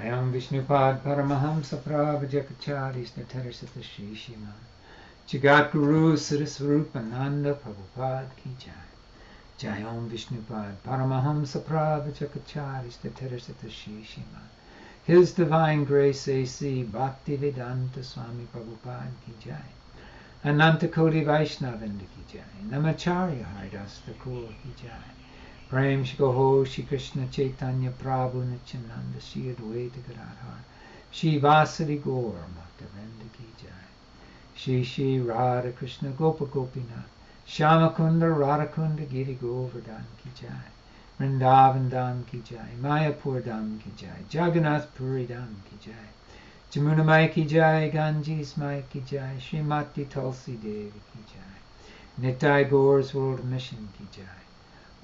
Jayam Vishnupad Paramahamsa Prabhajakacharya Snatarasata Shri Shima Jagat Guru Saraswarup Ananda Prabhupada Ki Jai. Jayam Vishnupad Paramahamsa Prabhajakacharya Snatarasata Shri Shima His Divine Grace A.C. Bhaktivedanta Swami Prabhupada Ki Jai. Ananta Koti Vaishnavinda Ki Jai. Namacharya Haridas Thakur Ki Jai. Prem Shri Shri Krishna Chaitanya Prabhu Nityananda Shri Advaita Gadadhar Shri Vasari Gaur Bhaktivinoda Ki Jai. Shri Shri Radha Krishna Gopa Gopinath Shyamakunda Radhakunda Giri Govardhan Ki Jai. Vrindavan Dham Ki Jai. Mayapur Dham Ki Jai. Jagannath Puri Dham Ki Jai. Jamuna Mai Ki Jai. Ganges Mai Ki Jai. Srimati Tulsi Devi Ki Jai. Nitai Gaur's World Mission Ki Jai.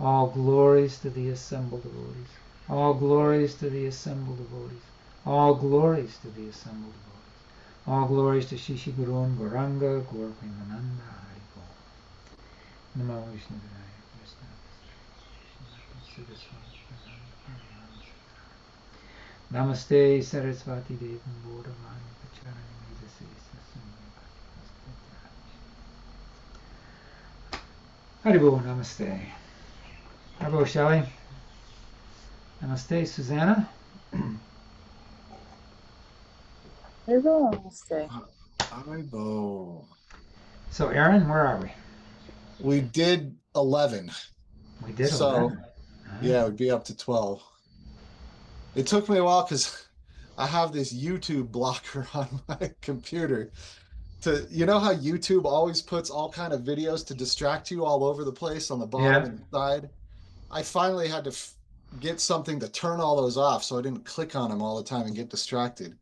All glories to the assembled devotees. All glories to the assembled devotees. All glories to the assembled devotees. All glories to Shishi Gurun Gauranga Gaur Premananda Hari Gaur. Namo Vishnu Vinaya Krishna. Namaste Saraswati Devam Bodhavani Pacharani Nidasi Sasumya. Haribo Namaste. Haribo Shelley. Namaste Susanna. Haribo Namaste. Haribo. So Aaron, where are we? We did 11. We did 11. So, yeah, we'd be up to 12. It took me a while because I have this YouTube blocker on my computer. You know how YouTube always puts all kind of videos to distract you all over the place on the bottom and side? I finally had to get something to turn all those off so I didn't click on them all the time and get distracted.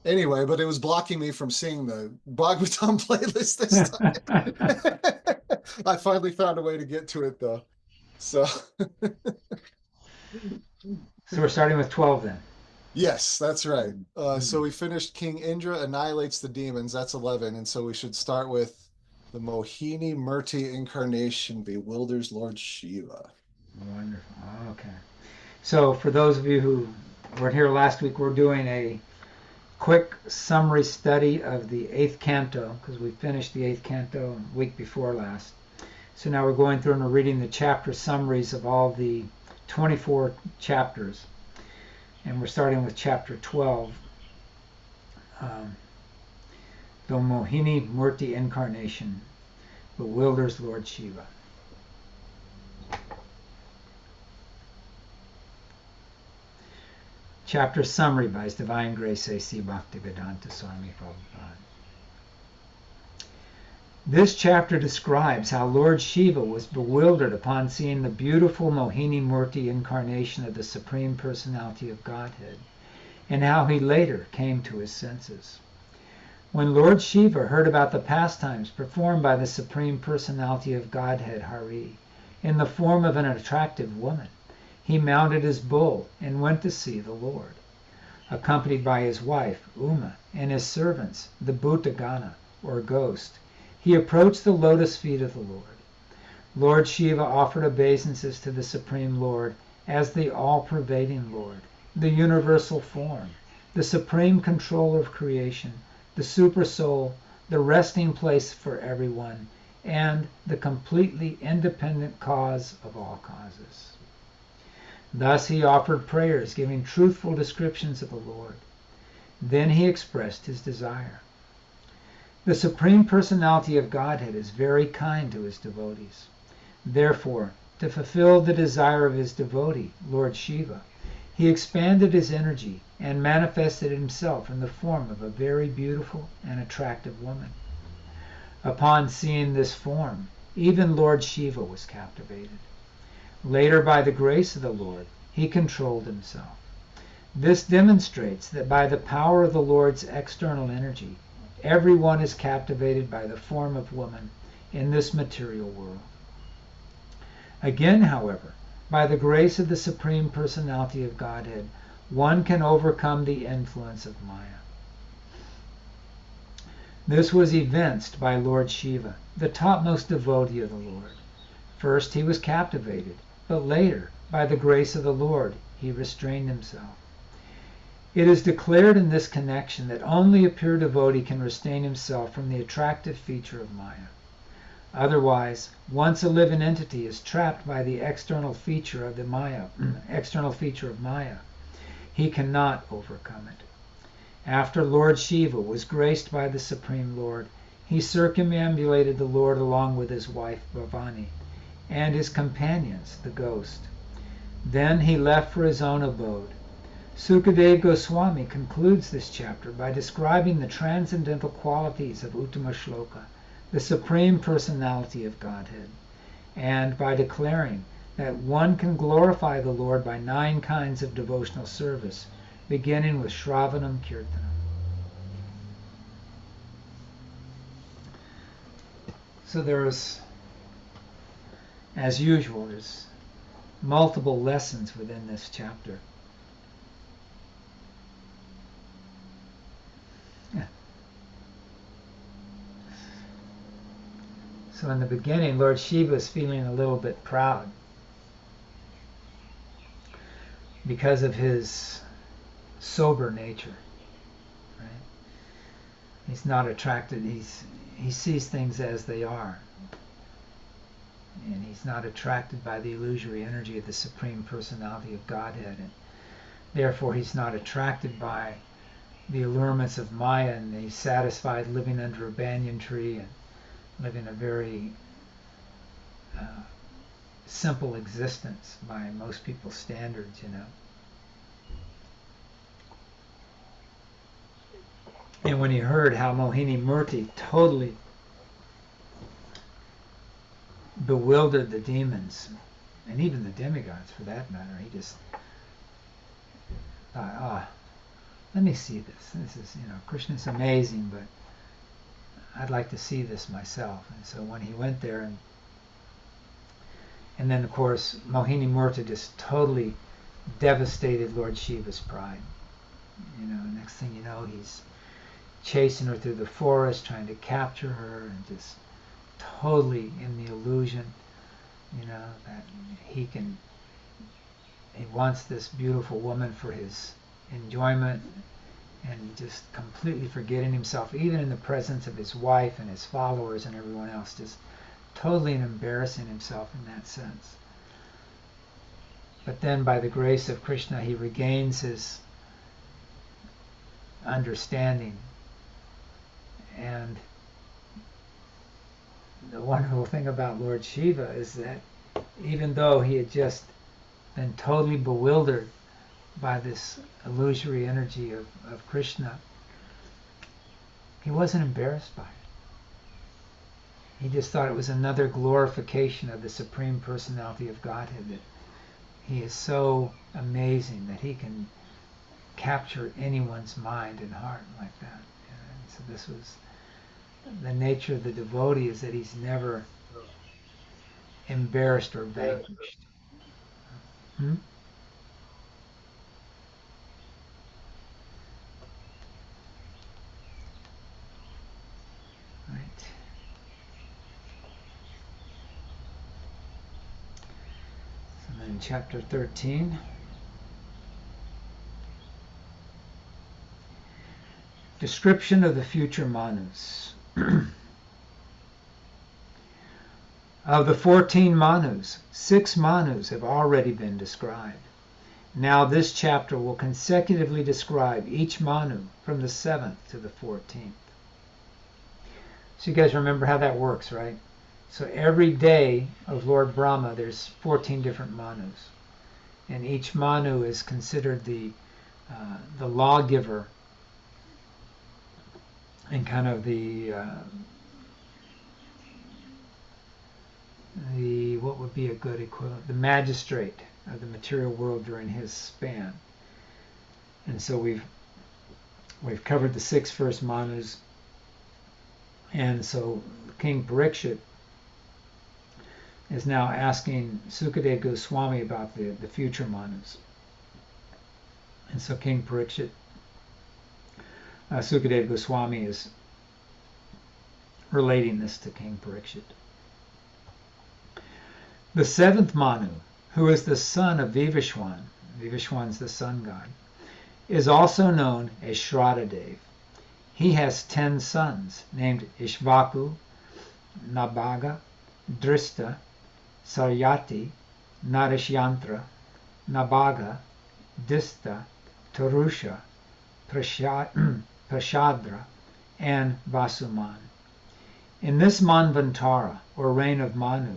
Anyway, but it was blocking me from seeing the Bhagavatam playlist this time. I finally found a way to get to it, though. So we're starting with 12 then? Yes, that's right. So we finished King Indra annihilates the demons. That's 11. And so we should start with the Mohini Murti incarnation bewilders Lord Shiva. Wonderful. Okay. So for those of you who weren't here last week, we're doing a quick summary study of the 8th canto because we finished the 8th canto a week before last. So now we're going through and we're reading the chapter summaries of all the 24 chapters. And we're starting with chapter 12, the Mohini Murti incarnation bewilders Lord Shiva. Chapter summary by His Divine Grace A.C. Bhaktivedanta Swami Prabhupada. This chapter describes how Lord Shiva was bewildered upon seeing the beautiful Mohini Murti incarnation of the Supreme Personality of Godhead, and how he later came to his senses. When Lord Shiva heard about the pastimes performed by the Supreme Personality of Godhead, Hari, in the form of an attractive woman, he mounted his bull and went to see the Lord. Accompanied by his wife, Uma, and his servants, the Bhutagana, or ghost, he approached the lotus feet of the Lord. Lord Shiva offered obeisances to the Supreme Lord as the all-pervading Lord, the universal form, the supreme controller of creation, the super-soul, the resting place for everyone, and the completely independent cause of all causes. Thus he offered prayers giving truthful descriptions of the Lord. Then he expressed his desire. The Supreme Personality of Godhead is very kind to his devotees. Therefore, to fulfill the desire of his devotee, Lord Shiva, he expanded his energy and manifested himself in the form of a very beautiful and attractive woman. Upon seeing this form, even Lord Shiva was captivated. Later, by the grace of the Lord, he controlled himself. This demonstrates that by the power of the Lord's external energy, everyone is captivated by the form of woman in this material world. Again, however, by the grace of the Supreme Personality of Godhead, one can overcome the influence of Maya. This was evinced by Lord Shiva, the topmost devotee of the Lord. First he was captivated, but later, by the grace of the Lord, he restrained himself. It is declared in this connection that only a pure devotee can restrain himself from the attractive feature of Maya. Otherwise, once a living entity is trapped by the external feature of Maya, he cannot overcome it. After Lord Shiva was graced by the Supreme Lord, he circumambulated the Lord along with his wife Bhavani and his companions, the ghost. Then he left for his own abode. Sukadeva Goswami concludes this chapter by describing the transcendental qualities of Uttama Shloka, the Supreme Personality of Godhead, and by declaring that one can glorify the Lord by 9 kinds of devotional service, beginning with Shravanam Kirtanam. So there's, as usual, there's multiple lessons within this chapter. So in the beginning, Lord Shiva is feeling a little bit proud because of his sober nature. Right? He's not attracted. He sees things as they are, and he's not attracted by the illusory energy of the Supreme Personality of Godhead, and therefore he's not attracted by the allurements of Maya, and he's satisfied living under a banyan tree and living a very simple existence by most people's standards, you know. And when he heard how Mohini Murti totally bewildered the demons, and even the demigods for that matter, he just thought, let me see this. This is, you know, Krishna's amazing, but I'd like to see this myself. And so when he went there, and then of course Mohini Murti just totally devastated Lord Shiva's pride. You know, next thing you know, he's chasing her through the forest, trying to capture her, and just totally in the illusion, you know, that he wants this beautiful woman for his enjoyment, and just completely forgetting himself, even in the presence of his wife and his followers and everyone else, just totally embarrassing himself in that sense. But then by the grace of Krishna, he regains his understanding. And the wonderful thing about Lord Shiva is that even though he had just been totally bewildered by this illusory energy of Krishna, he wasn't embarrassed by it. He just thought it was another glorification of the Supreme Personality of Godhead, that he is so amazing that he can capture anyone's mind and heart like that. And so this was the nature of the devotee, is that he's never embarrassed or vanquished. Right. So then chapter 13. Description of the future Manus. Of the 14 Manus, 6 Manus have already been described. Now this chapter will consecutively describe each Manu from the 7th to the 14th. So you guys remember how that works, right? So every day of Lord Brahma, there's 14 different Manus. And each Manu is considered the lawgiver and kind of the what would be a good equivalent, the magistrate of the material world during his span. And so we've covered the 6 first Manus, and so King Parikshit is now asking Sukadeva Goswami about the future Manus. And so King Parikshit, Sukadeva Goswami is relating this to King Parikshit. The 7th Manu, who is the son of Vivishwan, Vivishwan's the sun god, is also known as Shraddhadev. He has 10 sons named Ishvaku, Nabhaga, Drsya, Saryati, Narisyantra, Nabhaga, Dista, Tarusha, Prashadra, and Vasuman. In this Manvantara, or reign of Manu,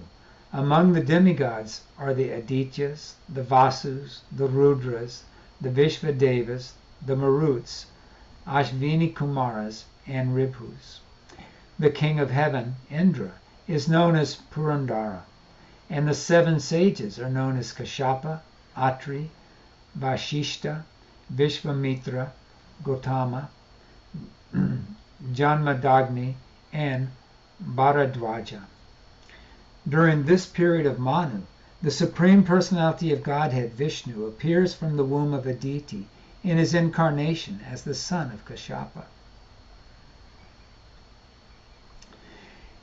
among the demigods are the Adityas, the Vasus, the Rudras, the Vishvadevas, the Maruts, Ashvini Kumaras, and Ribhus. The king of heaven, Indra, is known as Purandara, and the 7 sages are known as Kashyapa, Atri, Vashishta, Vishvamitra, Gotama, Janmadagni, and Bharadwaja. During this period of Manu, the Supreme Personality of Godhead, Vishnu, appears from the womb of Aditi in his incarnation as the son of Kashyapa.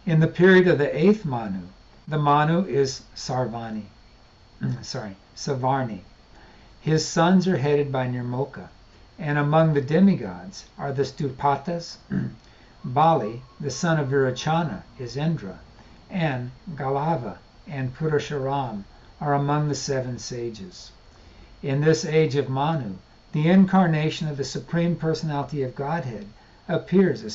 In the period of the 8th Manu, the Manu is Savarni. His sons are headed by Nirmoka, and among the demigods are the Stupatas. Bali, the son of Virachana, is Indra, and Galava and Purusharam are among the 7 sages. In this age of Manu, the incarnation of the Supreme Personality of Godhead appears as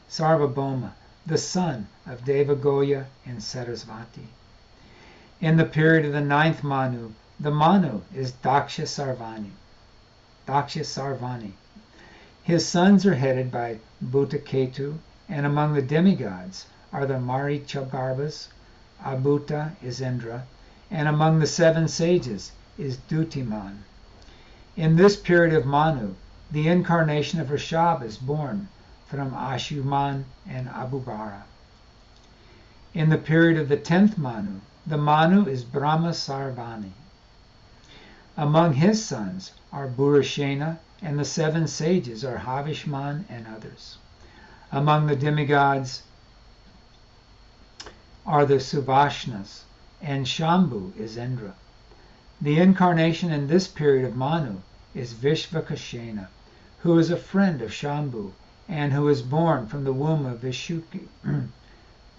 Sarvabhauma, the son of Devagoya and Sarasvati. In the period of the 9th Manu, the Manu is Daksha Sarvani. His sons are headed by Bhutaketu, and among the demigods are the Marichabhas. Abhuta is Indra, and among the 7 sages is Dutiman. In this period of Manu, the incarnation of Rishabh is born from Ashuman and Abubara. In the period of the 10th Manu, the Manu is Brahma Sarvani. Among his sons are Burashena, and the 7 sages are Havishman and others. Among the demigods are the Suvashnas, and Shambhu is Indra. The incarnation in this period of Manu is Vishvakashena, who is a friend of Shambhu, and who is born from the womb of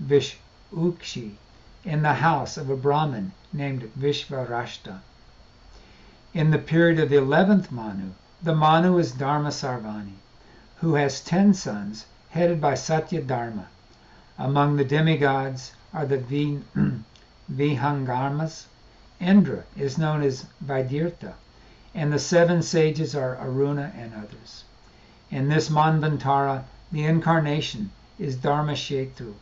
Vishukshi in the house of a Brahmin named Vishvarashta. In the period of the 11th Manu, the Manu is Dharma Sarvani, who has 10 sons headed by Satya Dharma. Among the demigods are the Vihangarmas. Indra is known as Vaidirtha, and the 7 sages are Aruna and others. In this Manvantara, the incarnation is Dharmashetu,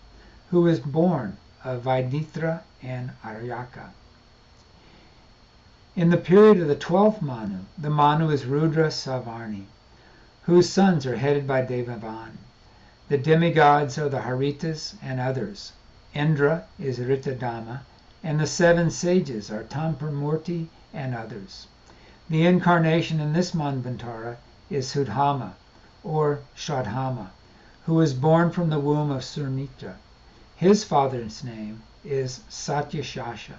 who is born of Vaiditra and Aryaka. In the period of the 12th Manu, the Manu is Rudra Savarni, whose sons are headed by Devavan. The demigods are the Haritas and others. Indra is Ritadama, and the 7 sages are Tampramurti and others. The incarnation in this Manvantara is Sudhama, or Shadhama, who is born from the womb of Surnitra. His father's name is Satyashasha.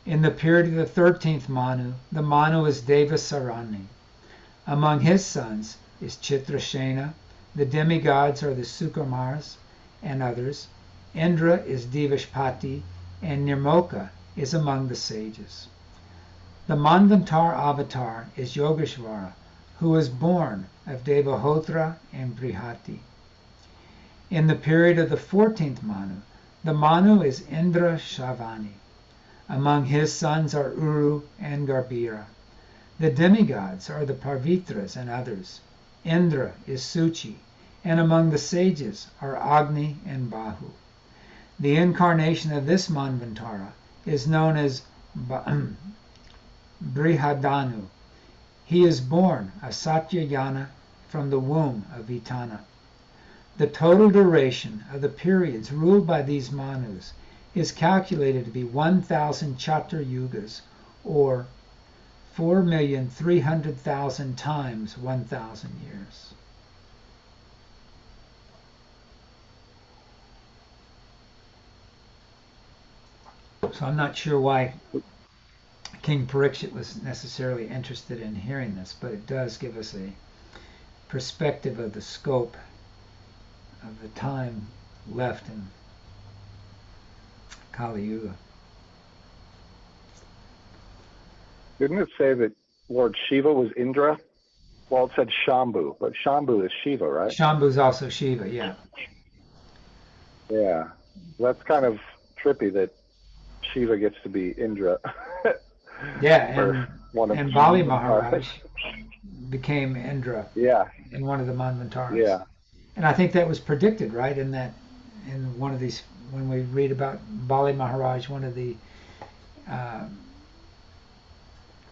In the period of the 13th Manu, the Manu is Devasarani. Among his sons is Chitrasena. The demigods are the Sukamars and others. Indra is Devashpati, and Nirmoka is among the sages. The Manvantar avatar is Yogeshvara, who was born of Devahotra and Brihati. In the period of the 14th Manu, the Manu is Indra Shavani. Among his sons are Uru and Garbhira. The demigods are the Parvitras and others. Indra is Suchi, and among the sages are Agni and Bahu. The incarnation of this Manvantara is known as Brihadanu. He is born of Satyayana from the womb of Vitana. The total duration of the periods ruled by these Manus is calculated to be 1,000 Chatra Yugas, or 4,300,000 times 1,000 years. So I'm not sure why King Parikshit was necessarily interested in hearing this, but it does give us a perspective of the scope of the time left in Kali Yuga. Didn't it say that Lord Shiva was Indra? Well, it said Shambhu, but Shambhu is Shiva, right? Shambhu's also Shiva, yeah. Yeah. That's kind of trippy that Shiva gets to be Indra. Yeah, For one of and Bali the Maharaj became Indra Yeah, in one of the Manvantaras. yeah. And I think that was predicted, right? In one of these, when we read about Bali Maharaj, one of the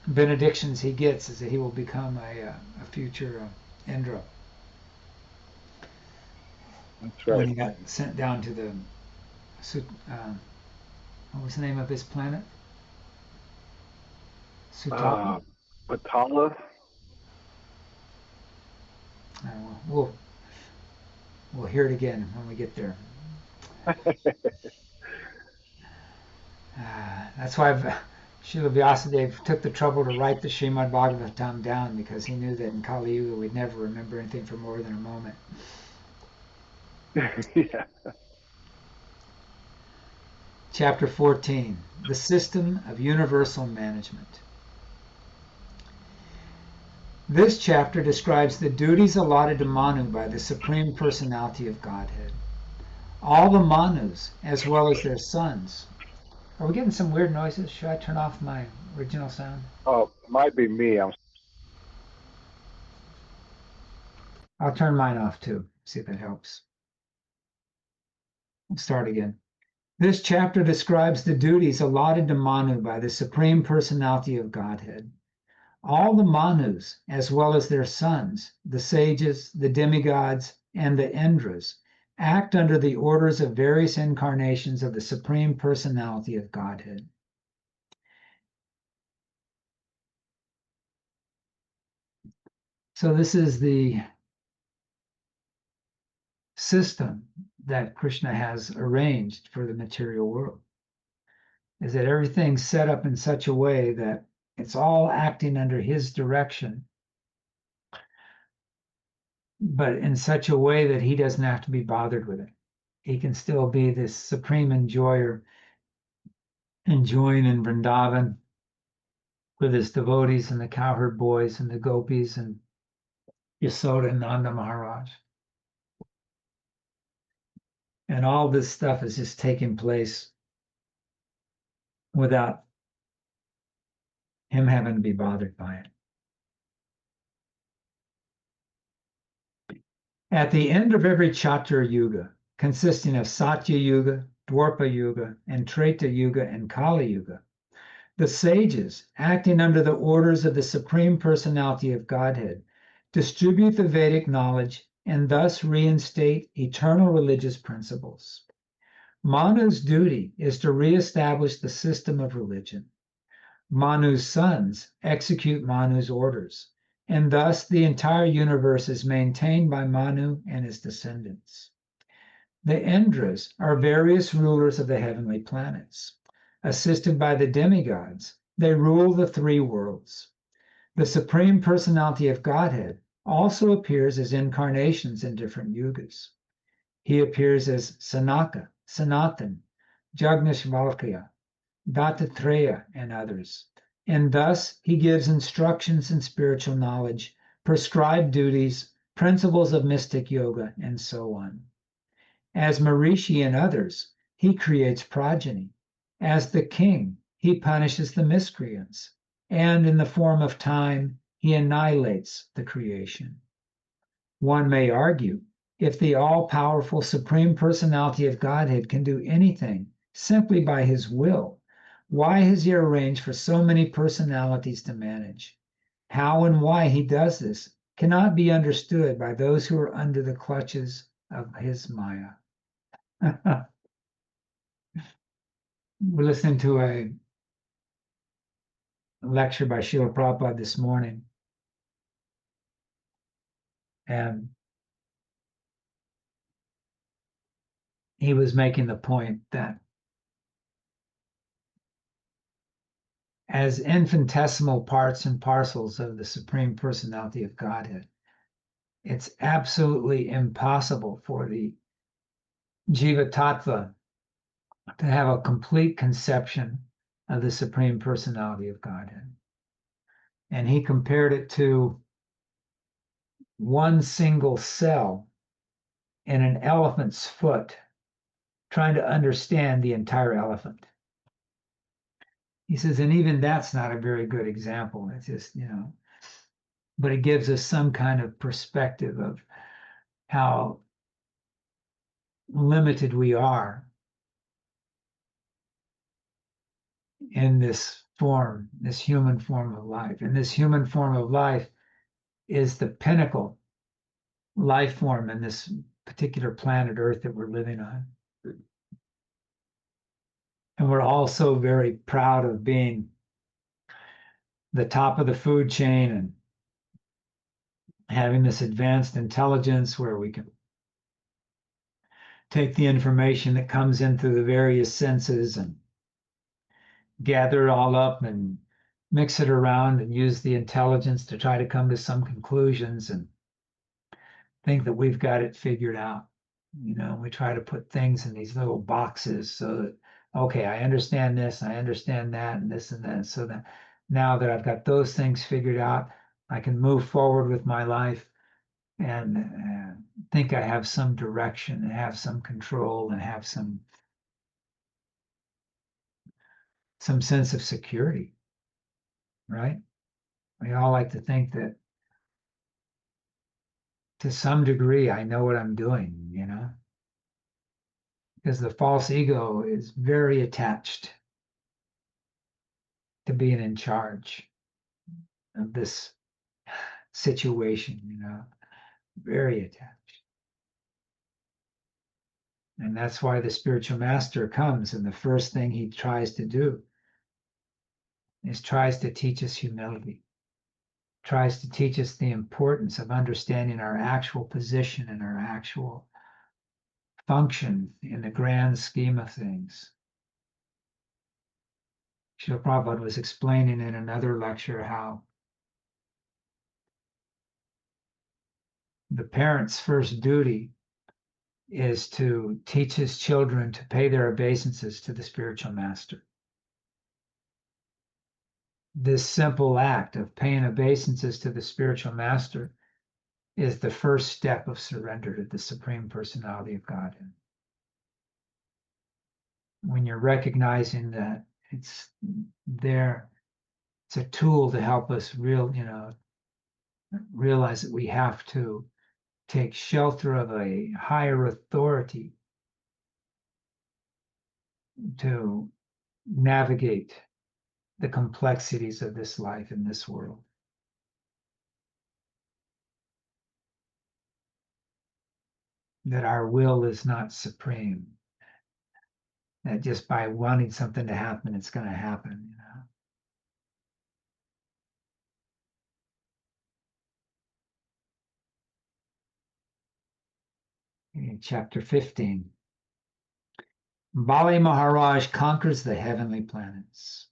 benedictions he gets is that he will become a future Indra. That's When right. he got sent down to the, what was the name of his planet? Sutapa. Patala? We'll hear it again when we get there. That's why Srila Vyasadeva took the trouble to write the Śrīmad Bhāgavatam down, because he knew that in Kali Yuga we'd never remember anything for more than a moment. Yeah. Chapter 14, the system of universal management. This chapter describes the duties allotted to Manu by the Supreme Personality of Godhead. All the Manus, as well as their sons. Are we getting some weird noises? Should I turn off my original sound? Oh, it might be me. I'll turn mine off too, see if it helps. We'll start again. This chapter describes the duties allotted to Manu by the Supreme Personality of Godhead. All the Manus, as well as their sons, the sages, the demigods, and the Indras, act under the orders of various incarnations of the Supreme Personality of Godhead. So this is the system that Krishna has arranged for the material world, is that everything's set up in such a way that it's all acting under his direction, but in such a way that he doesn't have to be bothered with it. He can still be this supreme enjoyer, enjoying in Vrindavan with his devotees and the cowherd boys and the gopis and Yasoda and Nanda Maharaj. And all this stuff is just taking place without him having to be bothered by it. At the end of every Chatra Yuga, consisting of Satya Yuga, Dwarpa Yuga, and Treta Yuga and Kali Yuga, the sages, acting under the orders of the Supreme Personality of Godhead, distribute the Vedic knowledge and thus reinstate eternal religious principles. Manu's duty is to reestablish the system of religion. Manu's sons execute Manu's orders, and thus the entire universe is maintained by Manu and his descendants. The Indras are various rulers of the heavenly planets. Assisted by the demigods, they rule the three worlds. The Supreme Personality of Godhead also appears as incarnations in different yugas. He appears as Sanaka, Sanatan, Jagnashvalkya, Dattatreya, and others. And thus he gives instructions in spiritual knowledge, prescribed duties, principles of mystic yoga, and so on. As Maharishi and others, he creates progeny. As the king, he punishes the miscreants. And in the form of time, he annihilates the creation. One may argue, if the all-powerful Supreme Personality of Godhead can do anything simply by his will, why has he arranged for so many personalities to manage? How and why he does this cannot be understood by those who are under the clutches of his Maya. We're listening to a lecture by Srila Prabhupada this morning, and he was making the point that as infinitesimal parts and parcels of the Supreme Personality of Godhead. It's absolutely impossible for the Jiva Tattva to have a complete conception of the Supreme Personality of Godhead. And he compared it to one single cell in an elephant's foot, trying to understand the entire elephant. He says, and even that's not a very good example. It's just, but it gives us some kind of perspective of how limited we are in this form, this human form of life. And this human form of life is the pinnacle life form in this particular planet Earth that we're living on. And we're also very proud of being the top of the food chain and having this advanced intelligence where we can take the information that comes in through the various senses and gather it all up and mix it around and use the intelligence to try to come to some conclusions and think that we've got it figured out. We try to put things in these little boxes so that, okay, I understand this, I understand that, and this and that. So that now that I've got those things figured out, I can move forward with my life and think I have some direction and have some control and have some sense of security, right? We all like to think that to some degree, I know what I'm doing, because the false ego is very attached to being in charge of this situation, very attached. And that's why the spiritual master comes, and the first thing he tries to do is tries to teach us humility, tries to teach us the importance of understanding our actual position and our actual function in the grand scheme of things. Srila Prabhupada was explaining in another lecture how the parent's first duty is to teach his children to pay their obeisances to the spiritual master. This simple act of paying obeisances to the spiritual master is the first step of surrender to the Supreme Personality of Godhead. When you're recognizing that it's there, it's a tool to help us realize that we have to take shelter of a higher authority to navigate the complexities of this life in this world. That our will is not supreme. That just by wanting something to happen, it's going to happen. In chapter 15, Bali Maharaj conquers the heavenly planets.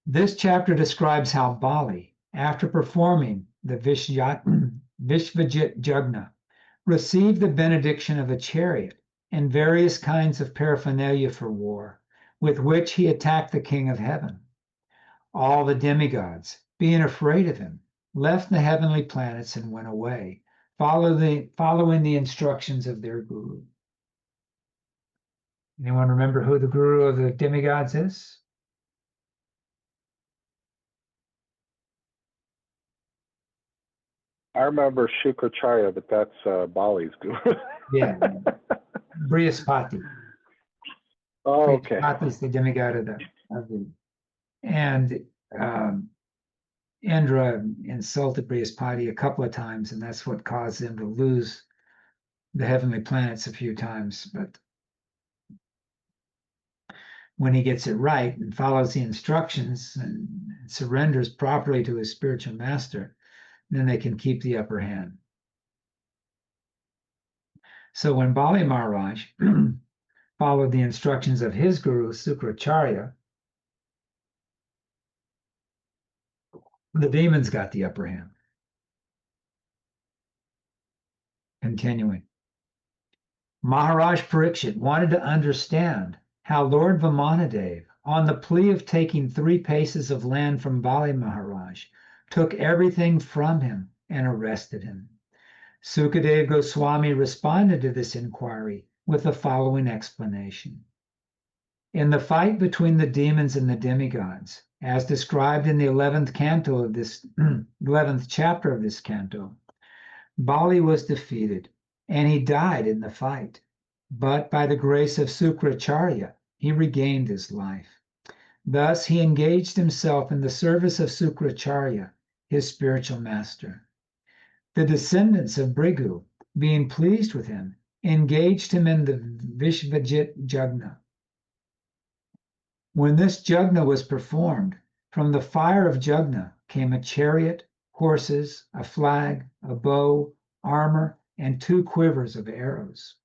This chapter describes how Bali, after performing the Vishvajit Jagna, received the benediction of a chariot and various kinds of paraphernalia for war, with which he attacked the king of heaven. All the demigods, being afraid of him, left the heavenly planets and went away, following the instructions of their guru. Anyone remember who the guru of the demigods is? I remember Shukracharya, but that's Bali's guru. Yeah, Brihaspati. Oh, okay. Brihaspati is the demigod of the and Indra insulted Brihaspati a couple of times, and that's what caused him to lose the heavenly planets a few times. But when he gets it right and follows the instructions and surrenders properly to his spiritual master, then they can keep the upper hand. So when Bali Maharaj followed the instructions of his guru, Sukracharya, the demons got the upper hand. Continuing. Maharaj Parikshit wanted to understand how Lord Vamanadev, on the plea of taking 3 paces of land from Bali Maharaj, took everything from him and arrested him. Sukadev Goswami responded to this inquiry with the following explanation. In the fight between the demons and the demigods, as described in the 11th canto of this 11th chapter of this canto, Bali was defeated and he died in the fight. But by the grace of Sukracharya, he regained his life. Thus, he engaged himself in the service of Sukracharya, his spiritual master. The descendants of Brigu, being pleased with him, engaged him in the Vishvajit Jagna. When this Jagna was performed, from the fire of Jagna came a chariot, horses, a flag, a bow, armor, and 2 quivers of arrows.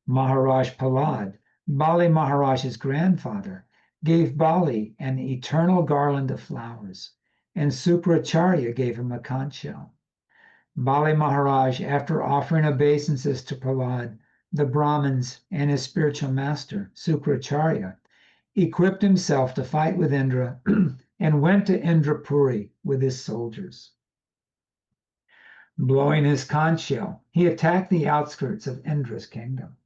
Maharaj Palad, Bali Maharaj's grandfather, gave Bali an eternal garland of flowers, and Sukracharya gave him a conch shell. Bali Maharaj, after offering obeisances to Prahlad, the Brahmins, and his spiritual master, Sukracharya, equipped himself to fight with Indra and went to Indrapuri with his soldiers. Blowing his conch shell, he attacked the outskirts of Indra's kingdom.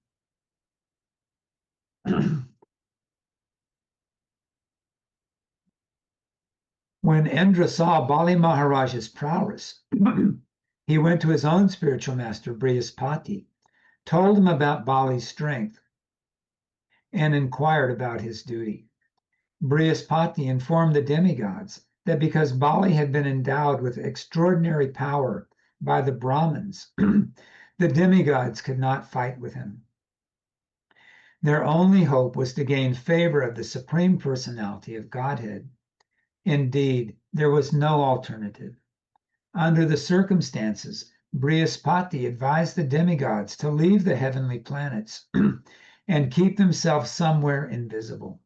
When Indra saw Bali Maharaj's prowess, he went to his own spiritual master, Brihaspati, told him about Bali's strength, and inquired about his duty. Brihaspati informed the demigods that because Bali had been endowed with extraordinary power by the Brahmins, the demigods could not fight with him. Their only hope was to gain favor of the Supreme Personality of Godhead. Indeed, there was no alternative. Under the circumstances, Brihaspati advised the demigods to leave the heavenly planets and keep themselves somewhere invisible.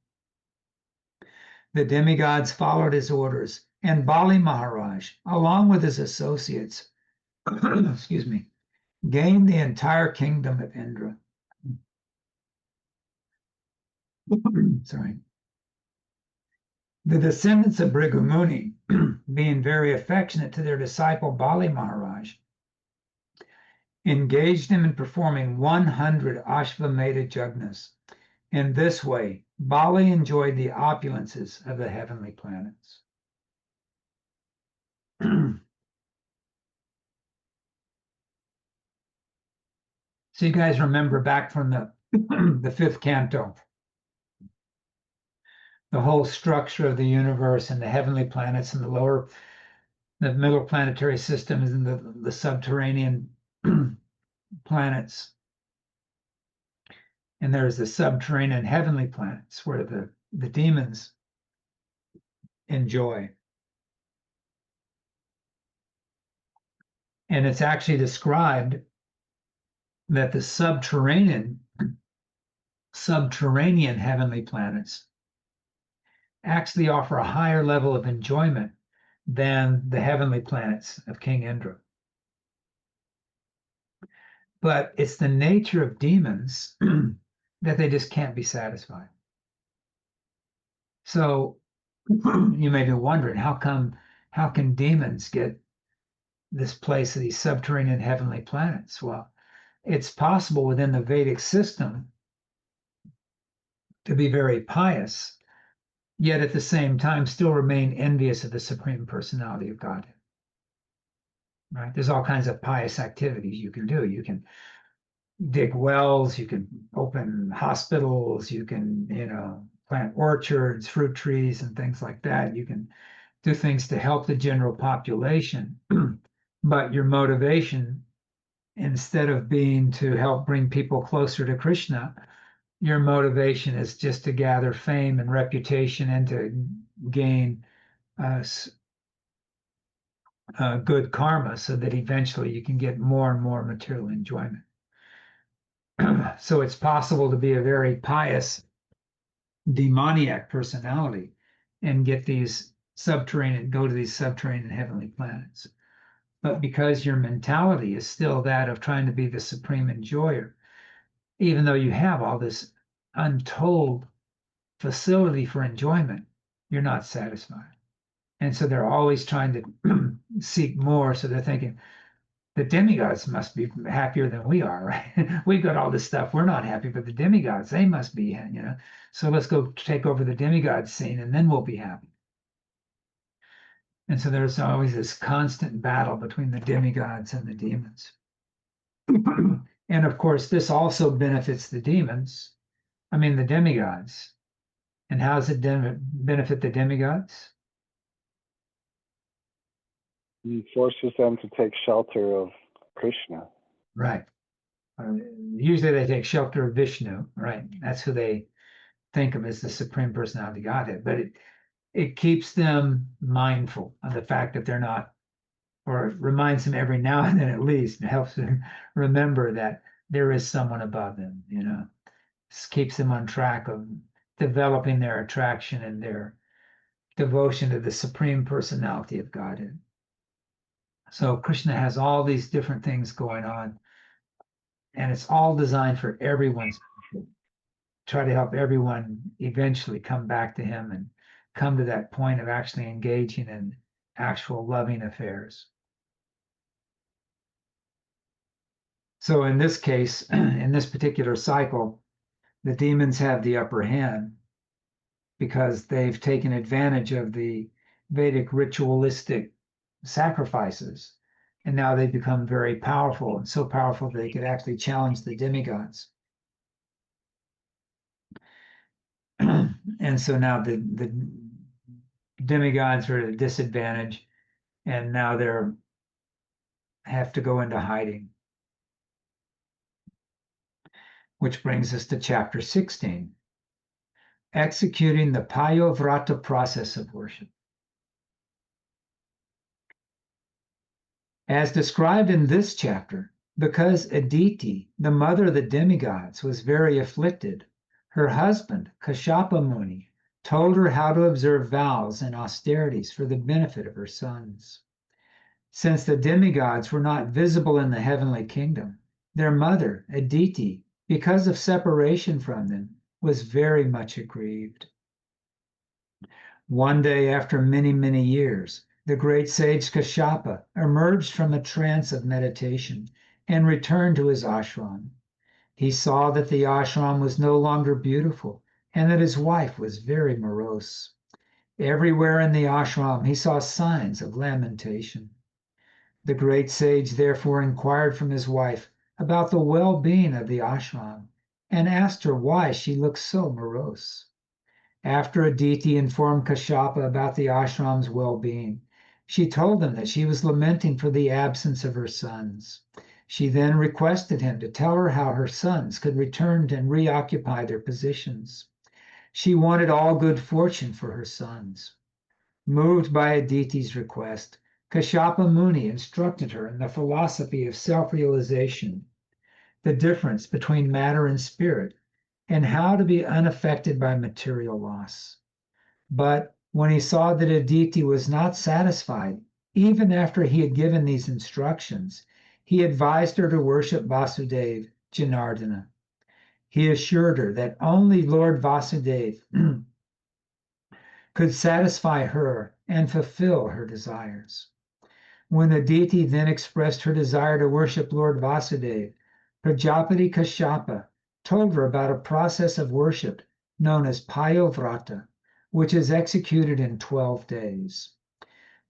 The demigods followed his orders, and Bali Maharaj, along with his associates, excuse me, gained the entire kingdom of Indra. Sorry. The descendants of Bhrigu Muni, being very affectionate to their disciple Bali Maharaj, engaged him in performing 100 Ashvamedha Jagnas. In this way, Bali enjoyed the opulences of the heavenly planets. So you guys remember back from the 5th canto, the whole structure of the universe and the heavenly planets and the middle planetary systems and the subterranean planets. And there's the subterranean heavenly planets where the demons enjoy. And it's actually described that the subterranean heavenly planets actually offer a higher level of enjoyment than the heavenly planets of King Indra. But it's the nature of demons that they just can't be satisfied. So you may be wondering, how can demons get this place of these subterranean heavenly planets? Well, it's possible within the Vedic system to be very pious, yet at the same time still remain envious of the Supreme Personality of Godhead. Right? There's all kinds of pious activities you can do. You can dig wells, you can open hospitals, you can, plant orchards, fruit trees, and things like that. You can do things to help the general population, but your motivation, instead of being to help bring people closer to Krishna, your motivation is just to gather fame and reputation and to gain good karma so that eventually you can get more and more material enjoyment. So it's possible to be a very pious demoniac personality and get these subterranean, go to these subterranean heavenly planets. But because your mentality is still that of trying to be the supreme enjoyer, even though you have all this untold facility for enjoyment, you're not satisfied. And so they're always trying to seek more. So they're thinking, the demigods must be happier than we are, right? We've got all this stuff. We're not happy, but the demigods, they must be, you know. So let's go take over the demigod scene and then we'll be happy. And so there's always this constant battle between the demigods and the demons. And of course, this also benefits the demons. I mean, the demigods. And how does it benefit the demigods? He forces them to take shelter of Krishna. Right. Usually they take shelter of Vishnu, right? That's who they think of as the Supreme Personality Godhead. But it keeps them mindful of the fact that they're not, or it reminds them every now and then at least, it helps them remember that there is someone above them, you know. This keeps them on track of developing their attraction and their devotion to the Supreme Personality of Godhead. So Krishna has all these different things going on, and it's all designed for everyone's benefit. Try to help everyone eventually come back to him and come to that point of actually engaging in actual loving affairs. So in this case, in this particular cycle, the demons have the upper hand because they've taken advantage of the Vedic ritualistic sacrifices. And now they become very powerful, and so powerful that they could actually challenge the demigods. And so now the demigods are at a disadvantage, and now they're have to go into hiding. Which brings us to chapter 16, executing the Payovrata process of worship. As described in this chapter, because Aditi, the mother of the demigods, was very afflicted, her husband, Kashyapa Muni, told her how to observe vows and austerities for the benefit of her sons. Since the demigods were not visible in the heavenly kingdom, their mother, Aditi, because of separation from them, was very much aggrieved. One day, after many, many years, the great sage Kashyapa emerged from a trance of meditation and returned to his ashram. He saw that the ashram was no longer beautiful and that his wife was very morose. Everywhere in the ashram, he saw signs of lamentation. The great sage therefore inquired from his wife about the well-being of the ashram and asked her why she looked so morose. After Aditi informed Kashyapa about the ashram's well-being, she told him that she was lamenting for the absence of her sons. She then requested him to tell her how her sons could return and reoccupy their positions. She wanted all good fortune for her sons. Moved by Aditi's request, Kashyapa Muni instructed her in the philosophy of self-realization, the difference between matter and spirit, and how to be unaffected by material loss. But when he saw that Aditi was not satisfied, even after he had given these instructions, he advised her to worship Vasudeva, Janardana. He assured her that only Lord Vasudeva could satisfy her and fulfill her desires. When Aditi then expressed her desire to worship Lord Vasudeva, Prajapati Kashyapa told her about a process of worship known as Payovrata, which is executed in 12 days.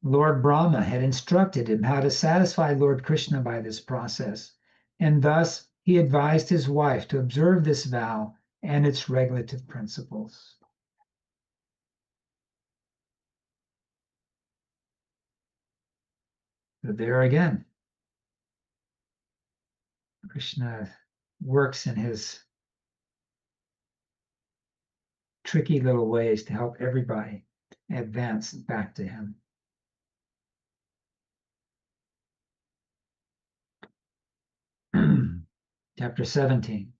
Lord Brahma had instructed him how to satisfy Lord Krishna by this process, and thus he advised his wife to observe this vow and its regulative principles. So there again, Krishna works in his tricky little ways to help everybody advance back to him. Chapter 17.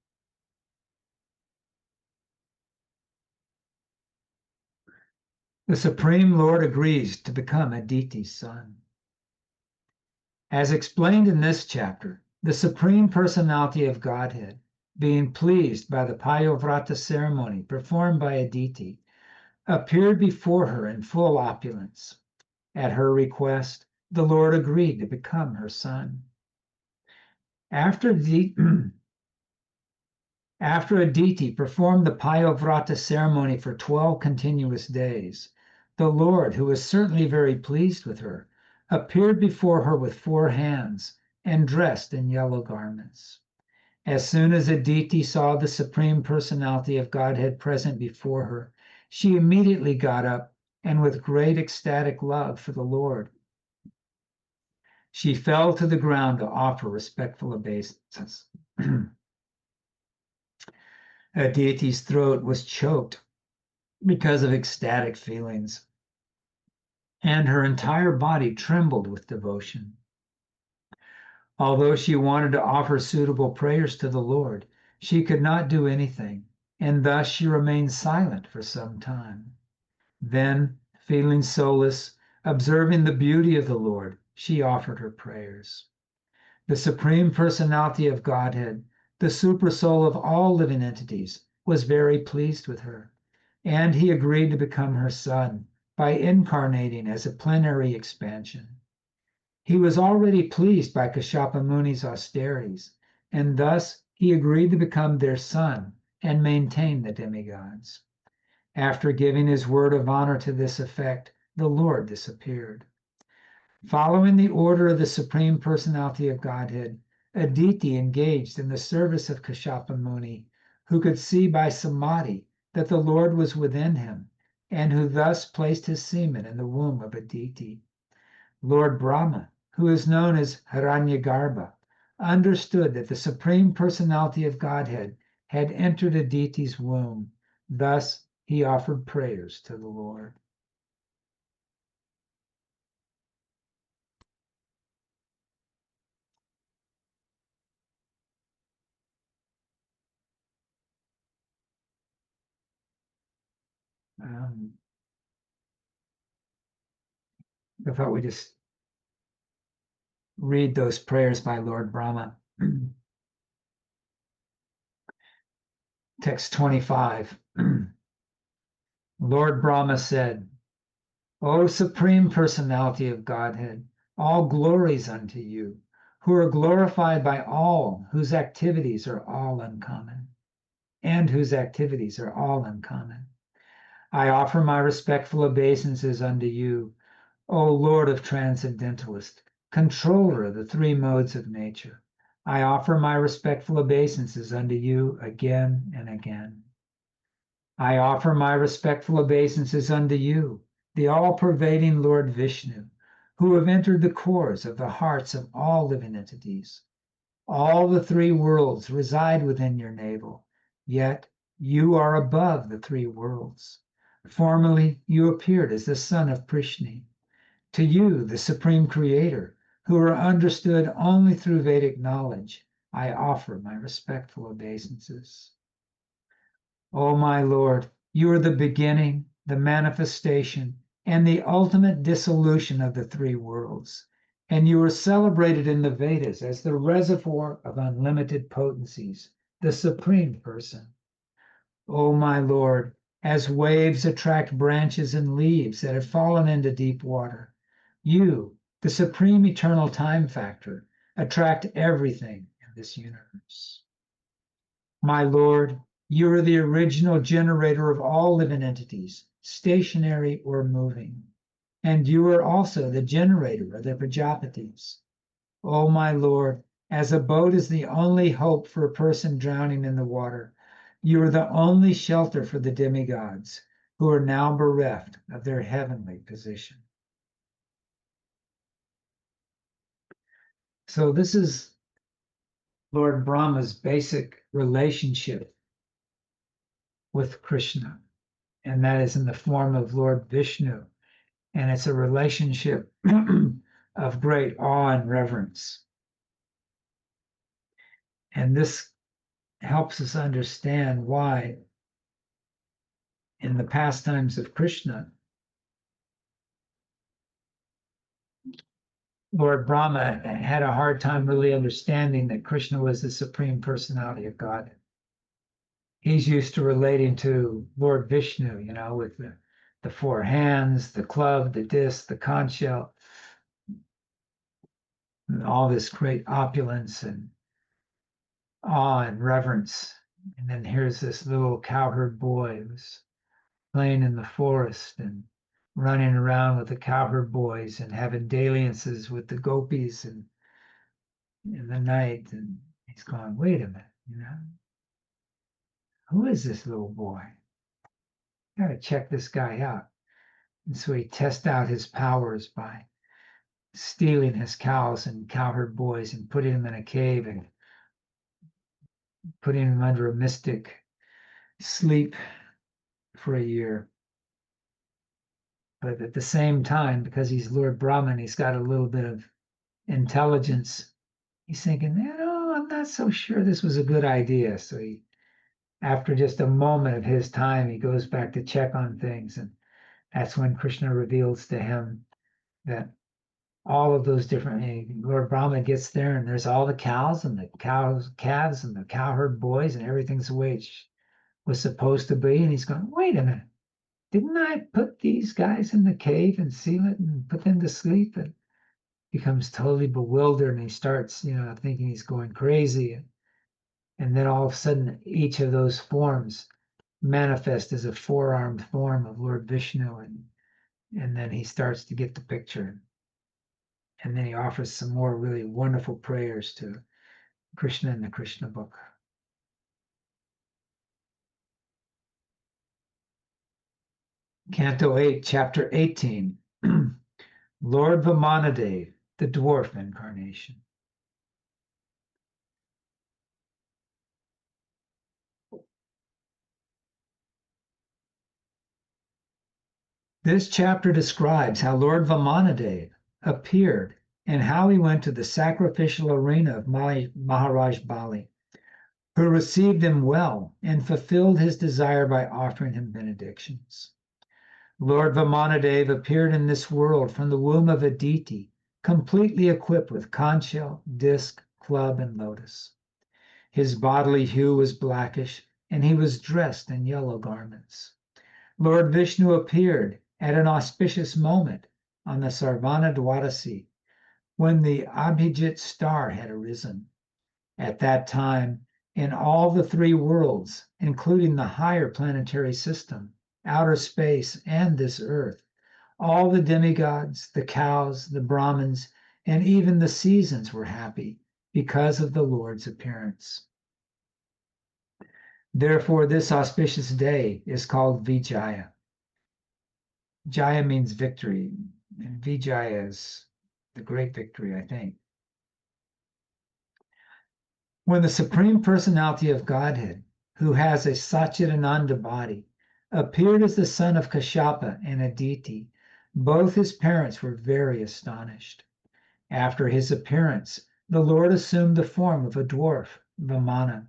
The Supreme Lord agrees to become Aditi's son. As explained in this chapter, the Supreme Personality of Godhead, being pleased by the Payovrata ceremony performed by Aditi, appeared before her in full opulence. At her request, the Lord agreed to become her son. After Aditi performed the Payovrata ceremony for 12 continuous days, the Lord, who was certainly very pleased with her, appeared before her with 4 hands and dressed in yellow garments. As soon as Aditi saw the Supreme Personality of Godhead present before her, she immediately got up and with great ecstatic love for the Lord, she fell to the ground to offer respectful obeisances. Aditi's throat was choked because of ecstatic feelings, and her entire body trembled with devotion. Although she wanted to offer suitable prayers to the Lord, she could not do anything, and thus she remained silent for some time. Then, feeling solace, observing the beauty of the Lord, she offered her prayers. The Supreme Personality of Godhead, the Supersoul of all living entities, was very pleased with her, and he agreed to become her son by incarnating as a plenary expansion. He was already pleased by Kashyapa Muni's austerities, and thus he agreed to become their son and maintain the demigods. After giving his word of honor to this effect, the Lord disappeared. Following the order of the Supreme Personality of Godhead, Aditi engaged in the service of Kashyapa Muni, who could see by samadhi that the Lord was within him, and who thus placed his semen in the womb of Aditi. Lord Brahma, who is known as Hiranyagarbha, understood that the Supreme Personality of Godhead had entered Aditi's womb. Thus, he offered prayers to the Lord. I thought we just read those prayers by Lord Brahma. Text 25. Lord Brahma said, O Supreme Personality of Godhead, all glories unto you, who are glorified by all whose activities are all uncommon, and whose activities are all uncommon. I offer my respectful obeisances unto you, O Lord of Transcendentalist, controller of the 3 modes of nature. I offer my respectful obeisances unto you again and again. I offer my respectful obeisances unto you, the all-pervading Lord Vishnu, who have entered the cores of the hearts of all living entities. All the 3 worlds reside within your navel, yet you are above the 3 worlds. Formerly, you appeared as the son of Prishni. To you, the Supreme Creator, who are understood only through Vedic knowledge, I offer my respectful obeisances. O my Lord, you are the beginning, the manifestation, and the ultimate dissolution of the 3 worlds, and you are celebrated in the Vedas as the reservoir of unlimited potencies, the Supreme Person. O my Lord, as waves attract branches and leaves that have fallen into deep water, you, the Supreme Eternal Time Factor, attract everything in this universe. My Lord, you are the original generator of all living entities, stationary or moving, and you are also the generator of the Prajapatis. O my Lord, as a boat is the only hope for a person drowning in the water, you are the only shelter for the demigods, who are now bereft of their heavenly position. So this is Lord Brahma's basic relationship with Krishna, and that is in the form of Lord Vishnu, and it's a relationship of great awe and reverence. And this helps us understand why in the pastimes of Krishna, Lord Brahma had a hard time really understanding that Krishna was the Supreme Personality of God. He's used to relating to Lord Vishnu, with the four hands, the club, the disc, the conch shell, and all this great opulence and awe and reverence. And then here's this little cowherd boy who's playing in the forest and running around with the cowherd boys and having dalliances with the gopis and in the night. And he's going, wait a minute, who is this little boy? Gotta check this guy out. And so he tests out his powers by stealing his cows and cowherd boys and putting them in a cave and putting them under a mystic sleep for a year. But at the same time, because he's Lord Brahman, he's got a little bit of intelligence. He's thinking, I'm not so sure this was a good idea. So he, after just a moment of his time, he goes back to check on things. And that's when Krishna reveals to him that all of those different, Lord Brahma gets there and there's all the cows and the calves and the cowherd boys and everything's the way it was supposed to be. And he's going, wait a minute, didn't I put these guys in the cave and seal it and put them to sleep? And becomes totally bewildered and he starts, thinking he's going crazy. And then all of a sudden, each of those forms manifest as a four-armed form of Lord Vishnu. And then he starts to get the picture. And then he offers some more really wonderful prayers to Krishna in the Krishna book. Canto 8, Chapter 18, Lord Vamanadev, the dwarf incarnation. This chapter describes how Lord Vamanadev appeared and how he went to the sacrificial arena of Maharaj Bali, who received him well and fulfilled his desire by offering him benedictions. Lord Vamanadev appeared in this world from the womb of Aditi, completely equipped with conch shell, disc, club, and lotus. His bodily hue was blackish, and he was dressed in yellow garments. Lord Vishnu appeared at an auspicious moment on the Sarvana Dwadasi, when the Abhijit star had arisen. At that time, in all the three worlds, including the higher planetary system, outer space, and this earth, all the demigods, the cows, the Brahmins, and even the seasons were happy because of the Lord's appearance. Therefore, this auspicious day is called Vijaya. Jaya means victory, and Vijaya is the great victory, I think. When the Supreme Personality of Godhead, who has a Satchidananda body, appeared as the son of Kashyapa and Aditi, both his parents were very astonished. After his appearance, the Lord assumed the form of a dwarf, Vamana.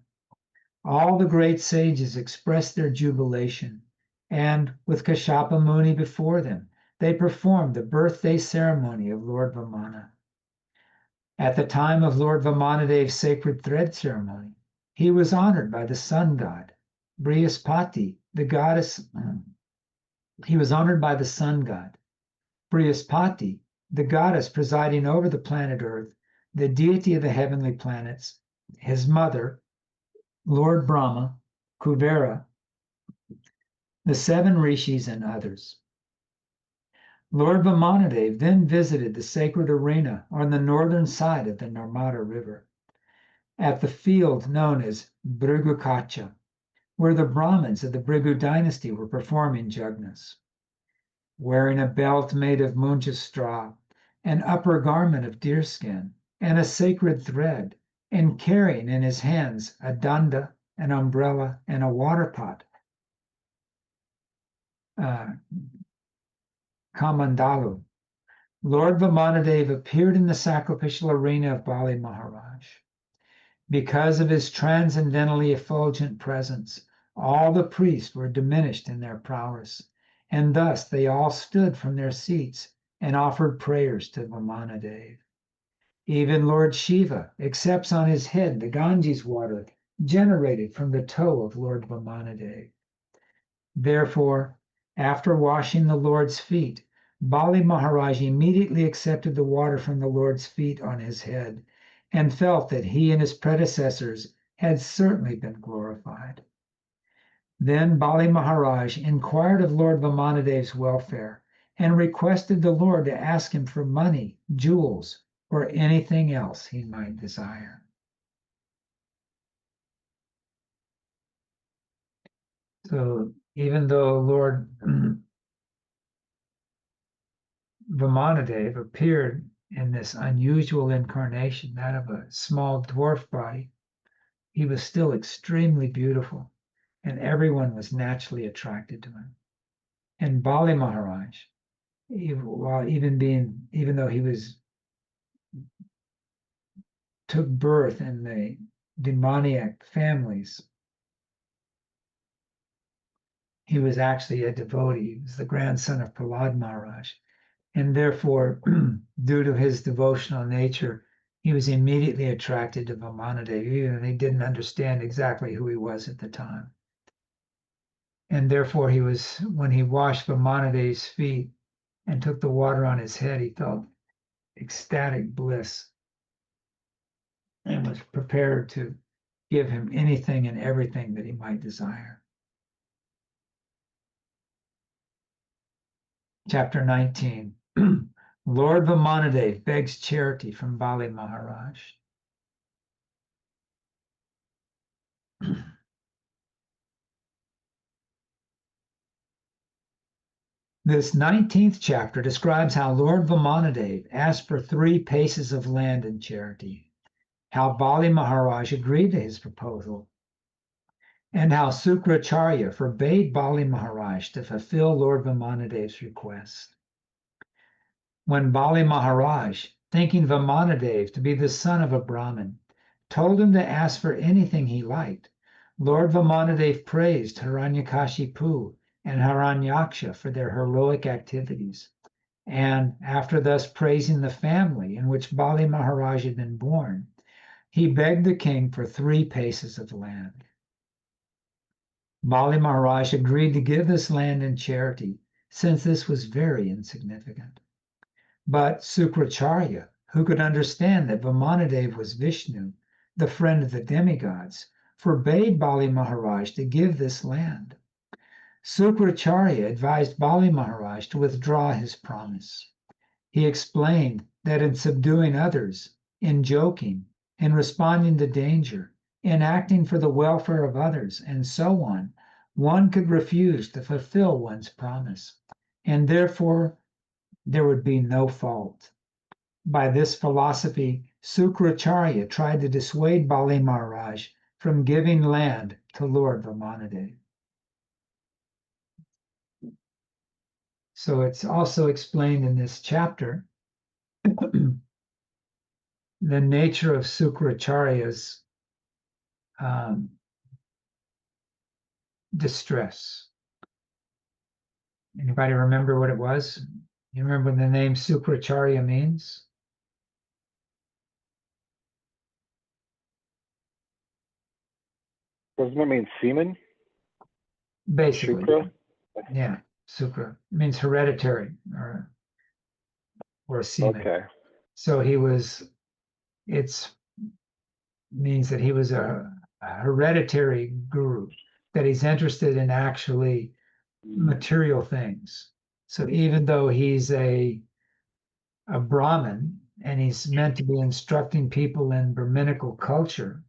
All the great sages expressed their jubilation, and with Kashyapa Muni before them, they performed the birthday ceremony of Lord Vamana. At the time of Lord Vamanadev's sacred thread ceremony, he was honored by the sun god, Brihaspati, the goddess. He was honored by the sun god, Brihaspati, the goddess presiding over the planet Earth, the deity of the heavenly planets, his mother, Lord Brahma, Kuvera, the seven rishis, and others. Lord Vamanadev then visited the sacred arena on the northern side of the Narmada River, at the field known as Bhrigu, where the Brahmins of the Bhrigu dynasty were performing jagnas. Wearing a belt made of munja straw, an upper garment of deerskin, and a sacred thread, and carrying in his hands a danda, an umbrella, and a water pot, Kamandalu, Lord Vamanadev appeared in the sacrificial arena of Bali Maharaj. Because of his transcendentally effulgent presence, all the priests were diminished in their prowess, and thus they all stood from their seats and offered prayers to Vamanadev. Even Lord Shiva accepts on his head the Ganges water generated from the toe of Lord Vamanadev. Therefore, after washing the Lord's feet, Bali Maharaj immediately accepted the water from the Lord's feet on his head and felt that he and his predecessors had certainly been glorified. Then Bali Maharaj inquired of Lord Vamanadev's welfare and requested the Lord to ask him for money, jewels, or anything else he might desire. So even though Lord Vamanadev appeared in this unusual incarnation, that of a small dwarf body, he was still extremely beautiful, and everyone was naturally attracted to him. And Bali Maharaj, even though he took birth in the demoniac families, he was actually a devotee. He was the grandson of Prahlad Maharaj. And therefore, due to his devotional nature, he was immediately attracted to Vamanadev, even if he didn't understand exactly who he was at the time. And therefore, when he washed Vamanadev's feet and took the water on his head, he felt ecstatic bliss and was prepared to give him anything and everything that he might desire. Chapter 19. Lord Vamanadev begs charity from Bali Maharaj. This 19th chapter describes how Lord Vamanadev asked for 3 paces of land in charity, how Bali Maharaj agreed to his proposal, and how Sukracharya forbade Bali Maharaj to fulfill Lord Vamanadev's request. When Bali Maharaj, thinking Vamanadev to be the son of a Brahmin, told him to ask for anything he liked, Lord Vamanadev praised Hiranyakashipu and Hiranyaksha for their heroic activities. And after thus praising the family in which Bali Maharaj had been born, he begged the king for 3 paces of land. Bali Maharaj agreed to give this land in charity, since this was very insignificant. But Sukracharya, who could understand that Vamanadev was Vishnu, the friend of the demigods, forbade Bali Maharaj to give this land. Sukracharya advised Bali Maharaj to withdraw his promise. He explained that in subduing others, in joking, in responding to danger, in acting for the welfare of others, and so on, one could refuse to fulfill one's promise, and therefore there would be no fault. By this philosophy, Sukracharya tried to dissuade Bali Maharaj from giving land to Lord Vamanadev. So it's also explained in this chapter the nature of Sukracharya's distress. Anybody remember what it was? You remember what the name Sukracharya means? Doesn't it mean semen? Basically. Shukra? Yeah, Sukra. It means hereditary or semen. Okay. So it means that he was a hereditary guru, that he's interested in actually material things. So even though he's a Brahmin and he's meant to be instructing people in Brahminical culture,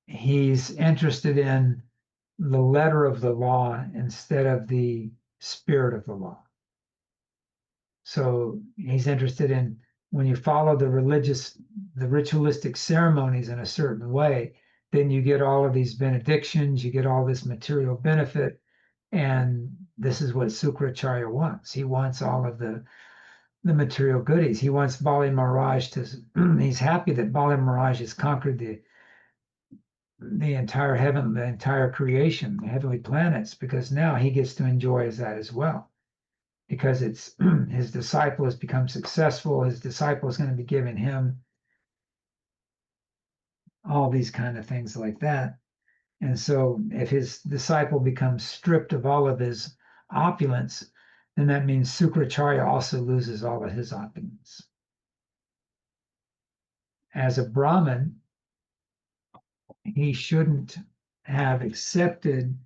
he's interested in the letter of the law instead of the spirit of the law. So he's interested in when you follow the ritualistic ceremonies in a certain way, then you get all of these benedictions, you get all this material benefit. And this is what Sukracharya wants. He wants all of the material goodies. He wants Bali Maharaj he's happy that Bali Maharaj has conquered the entire heaven, the entire creation, the heavenly planets, because now he gets to enjoy that as well. because it's his disciple has become successful. His disciple is going to be giving him all these kind of things like that. And so if his disciple becomes stripped of all of his opulence, then that means Sukracharya also loses all of his opulence. As a Brahmin, he shouldn't have accepted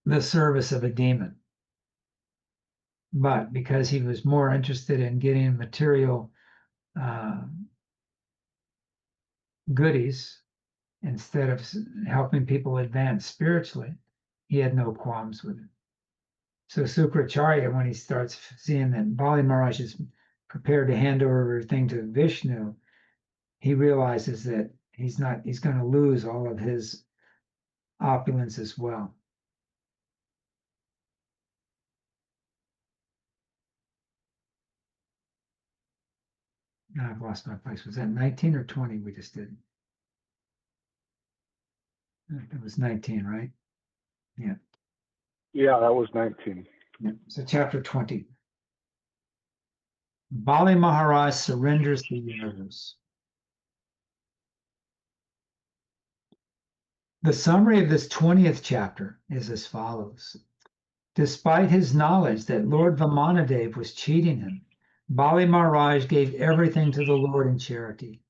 the service of a demon. But because he was more interested in getting material goodies instead of helping people advance spiritually, he had no qualms with it. So Sukracharya, when he starts seeing that Bali Maharaj is prepared to hand over everything to Vishnu, he realizes that he's going to lose all of his opulence as well. Now I've lost my place. Was that 19 or 20 we just did? It was 19, right? Yeah. Yeah, that was 19. Yeah. So chapter 20. Bali Maharaj surrenders the universe. The summary of this 20th chapter is as follows. Despite his knowledge that Lord Vamanadev was cheating him, Bali Maharaj gave everything to the Lord in charity,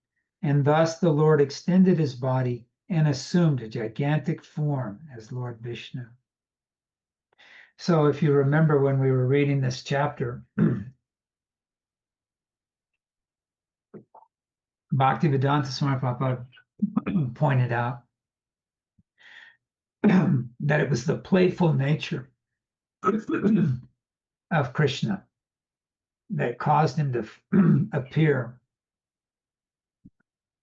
and thus the Lord extended his body and assumed a gigantic form as Lord Vishnu. So if you remember when we were reading this chapter, Bhaktivedanta Swami Prabhupada pointed out that it was the playful nature of Krishna that caused him to appear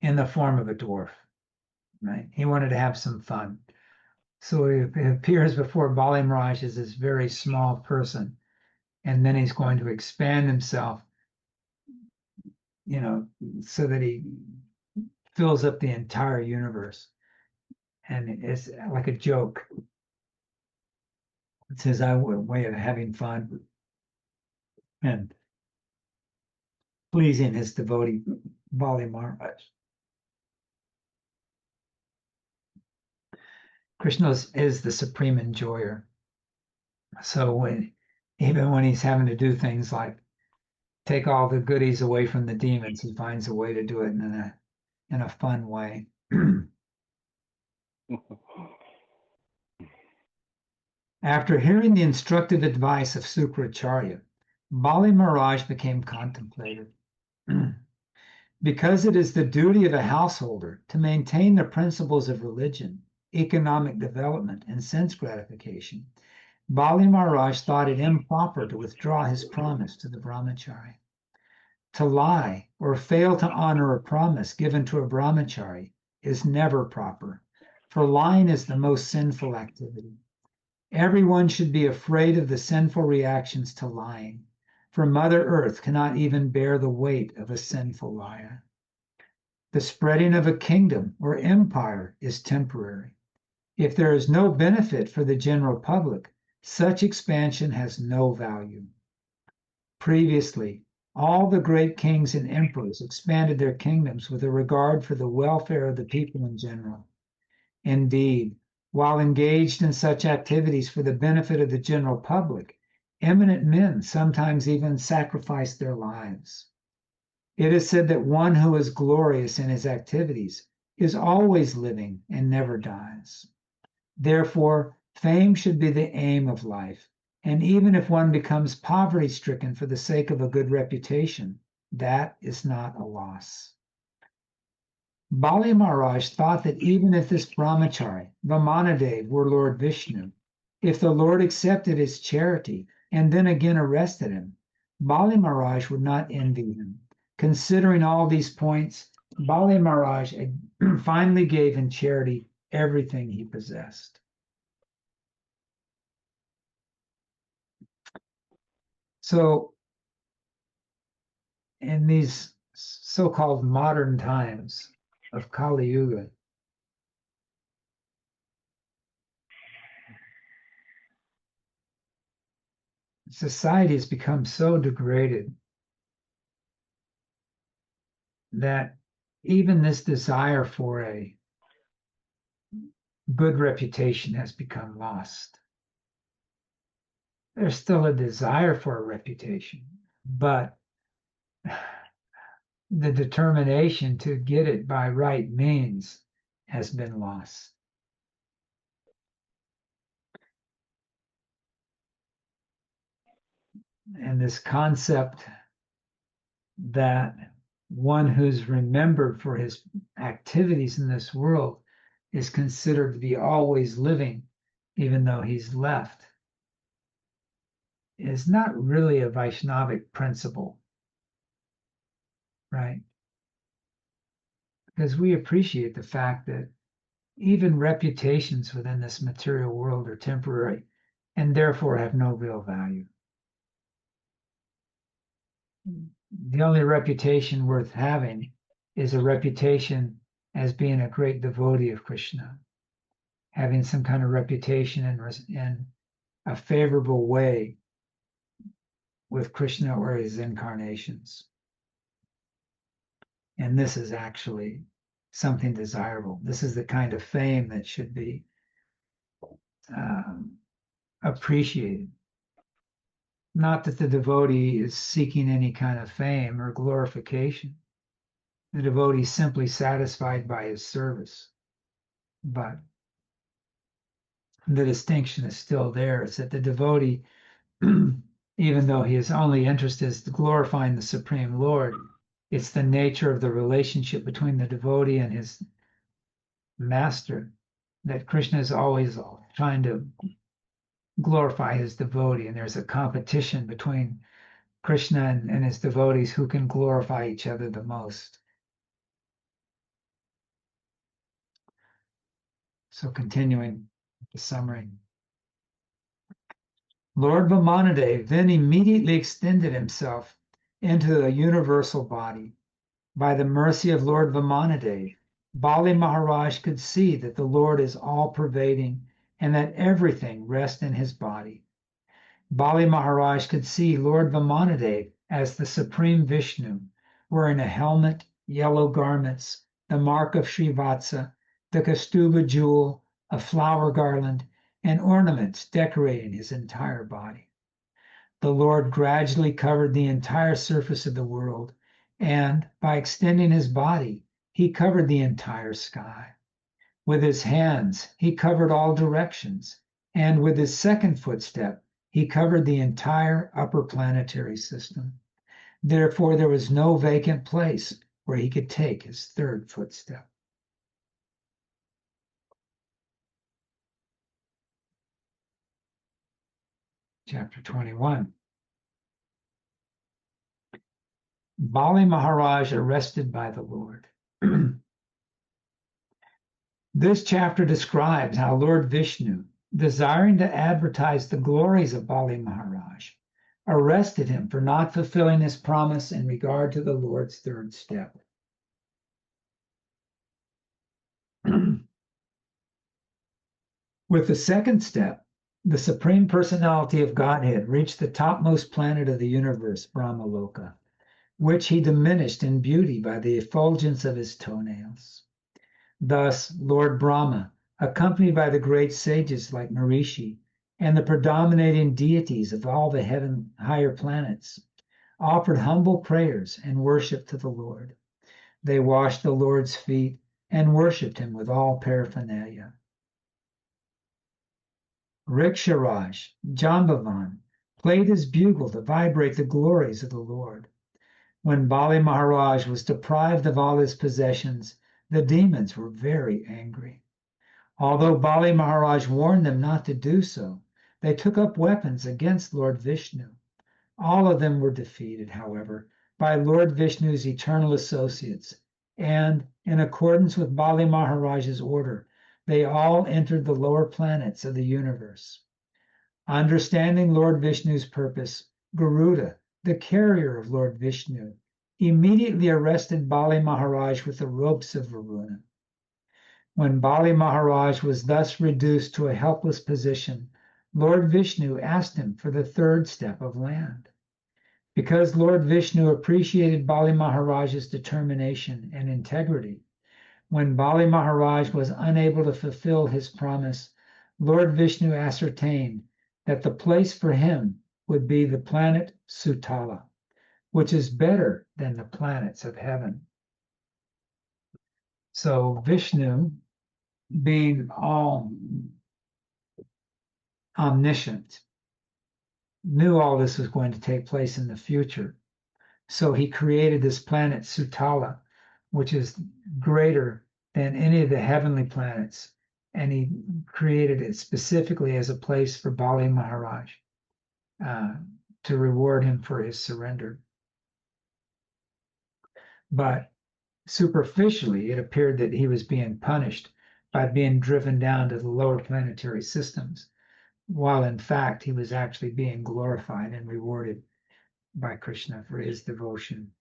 in the form of a dwarf, right? He wanted to have some fun. So he appears before Bali Maharaj as this very small person, and then he's going to expand himself, so that he fills up the entire universe. And it's like a joke. It's his way of having fun and pleasing his devotee, Bali Maharaj. Krishna is the supreme enjoyer. So even when he's having to do things like take all the goodies away from the demons, he finds a way to do it in a fun way. After hearing the instructive advice of Sukracharya, Bali Maharaj became contemplative. Because it is the duty of a householder to maintain the principles of religion, economic development, and sense gratification, Bali Maharaj thought it improper to withdraw his promise to the brahmachari. To lie or fail to honor a promise given to a brahmachari is never proper, for lying is the most sinful activity. Everyone should be afraid of the sinful reactions to lying, for Mother Earth cannot even bear the weight of a sinful liar. The spreading of a kingdom or empire is temporary. If there is no benefit for the general public, such expansion has no value. Previously, all the great kings and emperors expanded their kingdoms with a regard for the welfare of the people in general. Indeed, while engaged in such activities for the benefit of the general public, eminent men sometimes even sacrificed their lives. It is said that one who is glorious in his activities is always living and never dies. Therefore, fame should be the aim of life, and even if one becomes poverty-stricken for the sake of a good reputation, that is not a loss. Bali Maharaj thought that even if this brahmachari, Vamanadev, were Lord Vishnu, if the Lord accepted his charity and then again arrested him, Bali Maharaj would not envy him. Considering all these points, Bali Maharaj finally gave in charity everything he possessed. So, in these so-called modern times of Kali Yuga, society has become so degraded that even this desire for a good reputation has become lost. There's still a desire for a reputation, but the determination to get it by right means has been lost. And this concept that one who's remembered for his activities in this world is considered to be always living, even though he's left, is not really a Vaishnavic principle, right? Because we appreciate the fact that even reputations within this material world are temporary and therefore have no real value. The only reputation worth having is a reputation as being a great devotee of Krishna, having some kind of reputation in a favorable way with Krishna or his incarnations. And this is actually something desirable. This is the kind of fame that should be appreciated. Not that the devotee is seeking any kind of fame or glorification. The devotee is simply satisfied by his service. But the distinction is still there. It's that the devotee, even though his only interest is glorifying the Supreme Lord, it's the nature of the relationship between the devotee and his master that Krishna is always trying to glorify his devotee. And there's a competition between Krishna and his devotees who can glorify each other the most. So continuing the summary. Lord Vamanadev then immediately extended himself into a universal body. By the mercy of Lord Vamanadev, Bali Maharaj could see that the Lord is all-pervading and that everything rests in his body. Bali Maharaj could see Lord Vamanadev as the Supreme Vishnu, wearing a helmet, yellow garments, the mark of Srivatsa, the Kaustubha jewel, a flower garland, and ornaments decorating his entire body. The Lord gradually covered the entire surface of the world, and by extending his body, he covered the entire sky. With his hands, he covered all directions, and with his second footstep, he covered the entire upper planetary system. Therefore, there was no vacant place where he could take his third footstep. Chapter 21. Bali Maharaj arrested by the Lord. This chapter describes how Lord Vishnu, desiring to advertise the glories of Bali Maharaj, arrested him for not fulfilling his promise in regard to the Lord's third step. With the second step, the Supreme Personality of Godhead reached the topmost planet of the universe, Brahmaloka, which he diminished in beauty by the effulgence of his toenails. Thus, Lord Brahma, accompanied by the great sages like Marishi and the predominating deities of all the higher planets, offered humble prayers and worship to the Lord. They washed the Lord's feet and worshipped him with all paraphernalia. Riksharaj, Jambavan, played his bugle to vibrate the glories of the Lord. When Bali Maharaj was deprived of all his possessions, the demons were very angry. Although Bali Maharaj warned them not to do so, they took up weapons against Lord Vishnu. All of them were defeated, however, by Lord Vishnu's eternal associates, and, in accordance with Bali Maharaj's order, they all entered the lower planets of the universe. Understanding Lord Vishnu's purpose, Garuda, the carrier of Lord Vishnu, immediately arrested Bali Maharaj with the ropes of Varuna. When Bali Maharaj was thus reduced to a helpless position, Lord Vishnu asked him for the third step of land. Because Lord Vishnu appreciated Bali Maharaj's determination and integrity, when Bali Maharaj was unable to fulfill his promise, Lord Vishnu ascertained that the place for him would be the planet Sutala, which is better than the planets of heaven. So Vishnu, being all omniscient, knew all this was going to take place in the future. So he created this planet Sutala, which is greater than any of the heavenly planets. And he created it specifically as a place for Bali Maharaj to reward him for his surrender. But superficially, it appeared that he was being punished by being driven down to the lower planetary systems, while in fact he was actually being glorified and rewarded by Krishna for his devotion.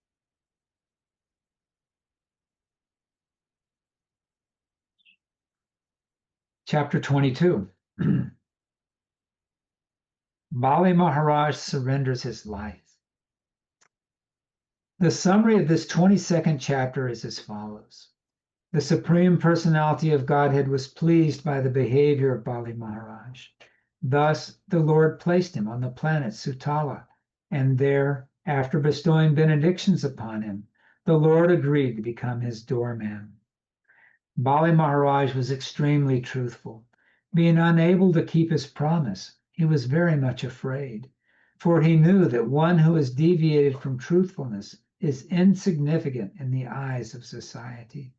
Chapter 22. Bali Maharaj surrenders his life. The summary of this 22nd chapter is as follows. The Supreme Personality of Godhead was pleased by the behavior of Bali Maharaj. Thus, the Lord placed him on the planet Sutala, and there, after bestowing benedictions upon him, the Lord agreed to become his doorman. Bali Maharaj was extremely truthful. Being unable to keep his promise, he was very much afraid, for he knew that one who has deviated from truthfulness is insignificant in the eyes of society.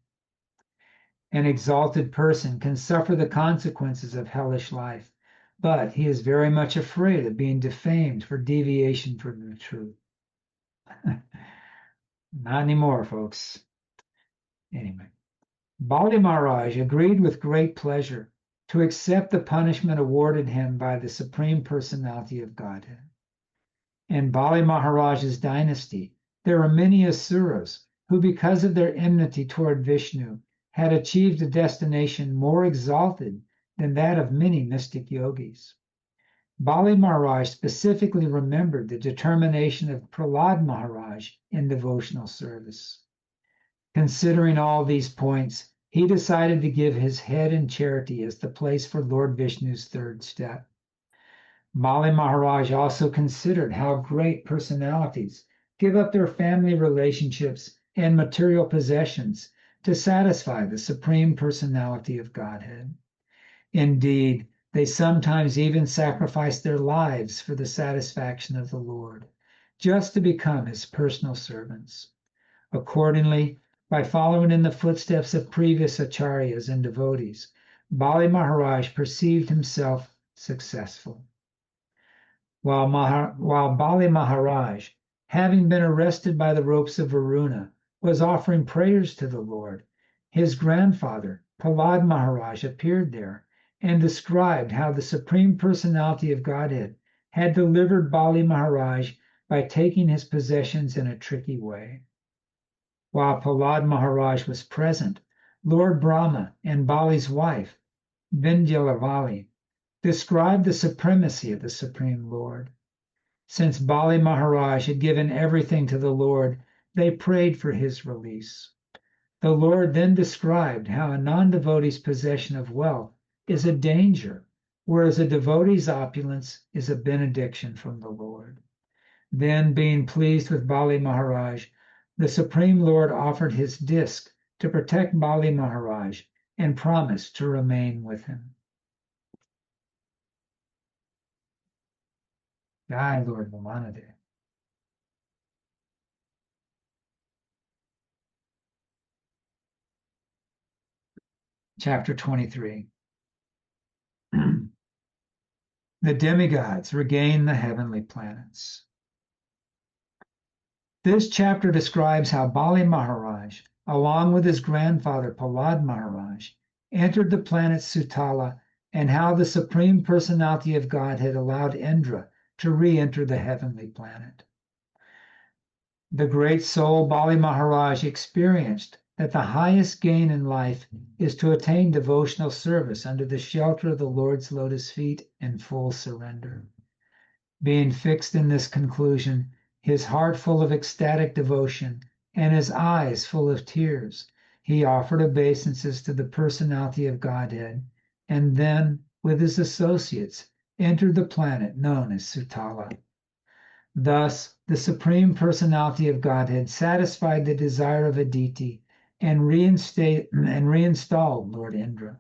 An exalted person can suffer the consequences of hellish life, but he is very much afraid of being defamed for deviation from the truth. Not anymore, folks. Anyway, Bali Maharaj agreed with great pleasure to accept the punishment awarded him by the Supreme Personality of Godhead. In Bali Maharaj's dynasty, there are many asuras who, because of their enmity toward Vishnu, had achieved a destination more exalted than that of many mystic yogis. Bali Maharaj specifically remembered the determination of Prahlad Maharaj in devotional service. Considering all these points, he decided to give his head in charity as the place for Lord Vishnu's third step. Bali Maharaj also considered how great personalities give up their family relationships and material possessions to satisfy the Supreme Personality of Godhead. Indeed, they sometimes even sacrifice their lives for the satisfaction of the Lord, just to become his personal servants. Accordingly, by following in the footsteps of previous acharyas and devotees, Bali Maharaj perceived himself successful. While Bali Maharaj, having been arrested by the ropes of Varuna, was offering prayers to the Lord, his grandfather, Prahlad Maharaj, appeared there and described how the Supreme Personality of Godhead had delivered Bali Maharaj by taking his possessions in a tricky way. While Prahlad Maharaj was present, Lord Brahma and Bali's wife, Vindhyalavali, described the supremacy of the Supreme Lord. Since Bali Maharaj had given everything to the Lord, they prayed for his release. The Lord then described how a non-devotee's possession of wealth is a danger, whereas a devotee's opulence is a benediction from the Lord. Then, being pleased with Bali Maharaj, the Supreme Lord offered his disc to protect Bali Maharaj and promised to remain with him. Jai Lord Vimanade. Chapter 23. The demigods regain the heavenly planets. This chapter describes how Bali Maharaj, along with his grandfather Prahlad Maharaj, entered the planet Sutala, and how the Supreme Personality of Godhead allowed Indra to re-enter the heavenly planet. The great soul Bali Maharaj experienced that the highest gain in life is to attain devotional service under the shelter of the Lord's lotus feet in full surrender. Being fixed in this conclusion, his heart full of ecstatic devotion and his eyes full of tears, he offered obeisances to the personality of Godhead, and then, with his associates, entered the planet known as Sutala. Thus, the Supreme Personality of Godhead satisfied the desire of Aditi and reinstalled Lord Indra.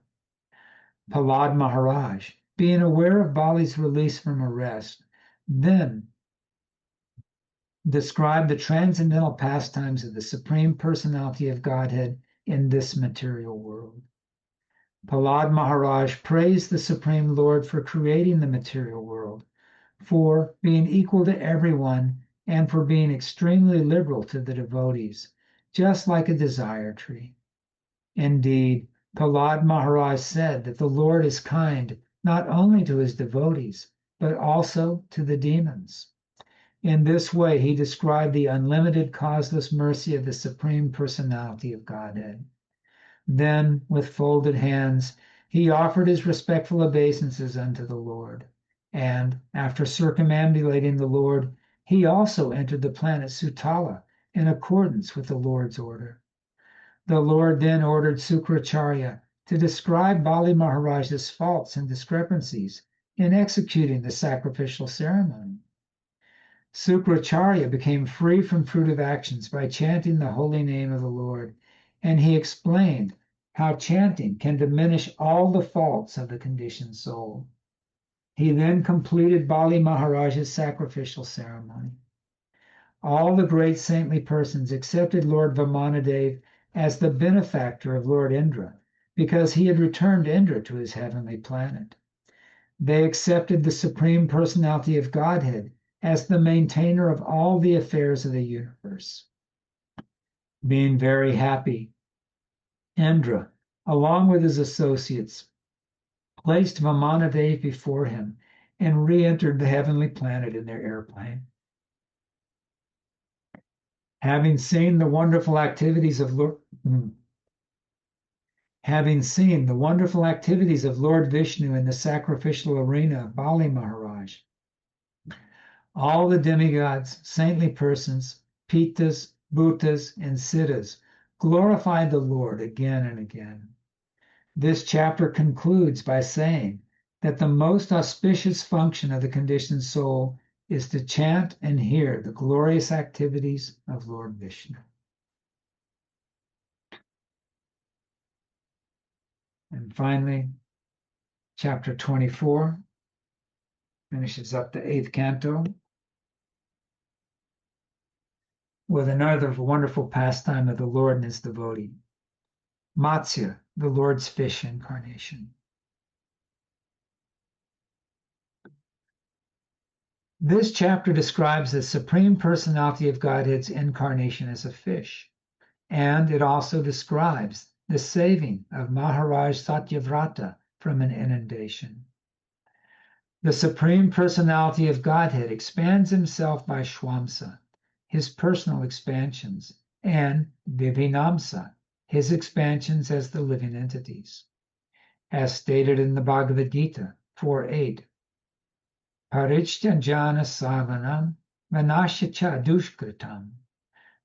Prahlad Maharaj, being aware of Bali's release from arrest, then described the transcendental pastimes of the Supreme Personality of Godhead in this material world. Prahlad Maharaj praised the Supreme Lord for creating the material world, for being equal to everyone, and for being extremely liberal to the devotees, just like a desire tree. Indeed, Prahlad Maharaj said that the Lord is kind not only to his devotees, but also to the demons. In this way, he described the unlimited causeless mercy of the Supreme Personality of Godhead. Then, with folded hands, he offered his respectful obeisances unto the Lord. And, after circumambulating the Lord, he also entered the planet Sutala in accordance with the Lord's order. The Lord then ordered Sukracharya to describe Bali Maharaj's faults and discrepancies in executing the sacrificial ceremony. Sukracharya became free from fruitive actions by chanting the holy name of the Lord, and he explained how chanting can diminish all the faults of the conditioned soul. He then completed Bali Maharaj's sacrificial ceremony. All the great saintly persons accepted Lord Vamanadev as the benefactor of Lord Indra, because he had returned Indra to his heavenly planet. They accepted the Supreme Personality of Godhead as the maintainer of all the affairs of the universe. Being very happy, Indra, along with his associates, placed Vamanadev before him and re-entered the heavenly planet in their airplane. Having seen the wonderful activities of Lord Vishnu in the sacrificial arena of Bali Maharaj, all the demigods, saintly persons, Pitas, Bhutas, and Siddhas glorified the Lord again and again. This chapter concludes by saying that the most auspicious function of the conditioned soul is to chant and hear the glorious activities of Lord Vishnu. And finally, chapter 24 finishes up the 8th canto with another wonderful pastime of the Lord and his devotee, Matsya, the Lord's fish incarnation. This chapter describes the Supreme Personality of Godhead's incarnation as a fish, and it also describes the saving of Maharaj Satyavrata from an inundation. The Supreme Personality of Godhead expands himself by Shwamsa, his personal expansions, and Vivinamsa, his expansions as the living entities. As stated in the Bhagavad Gita 4:8, Parichyanjana Savanam Manasyacha Dushkritam.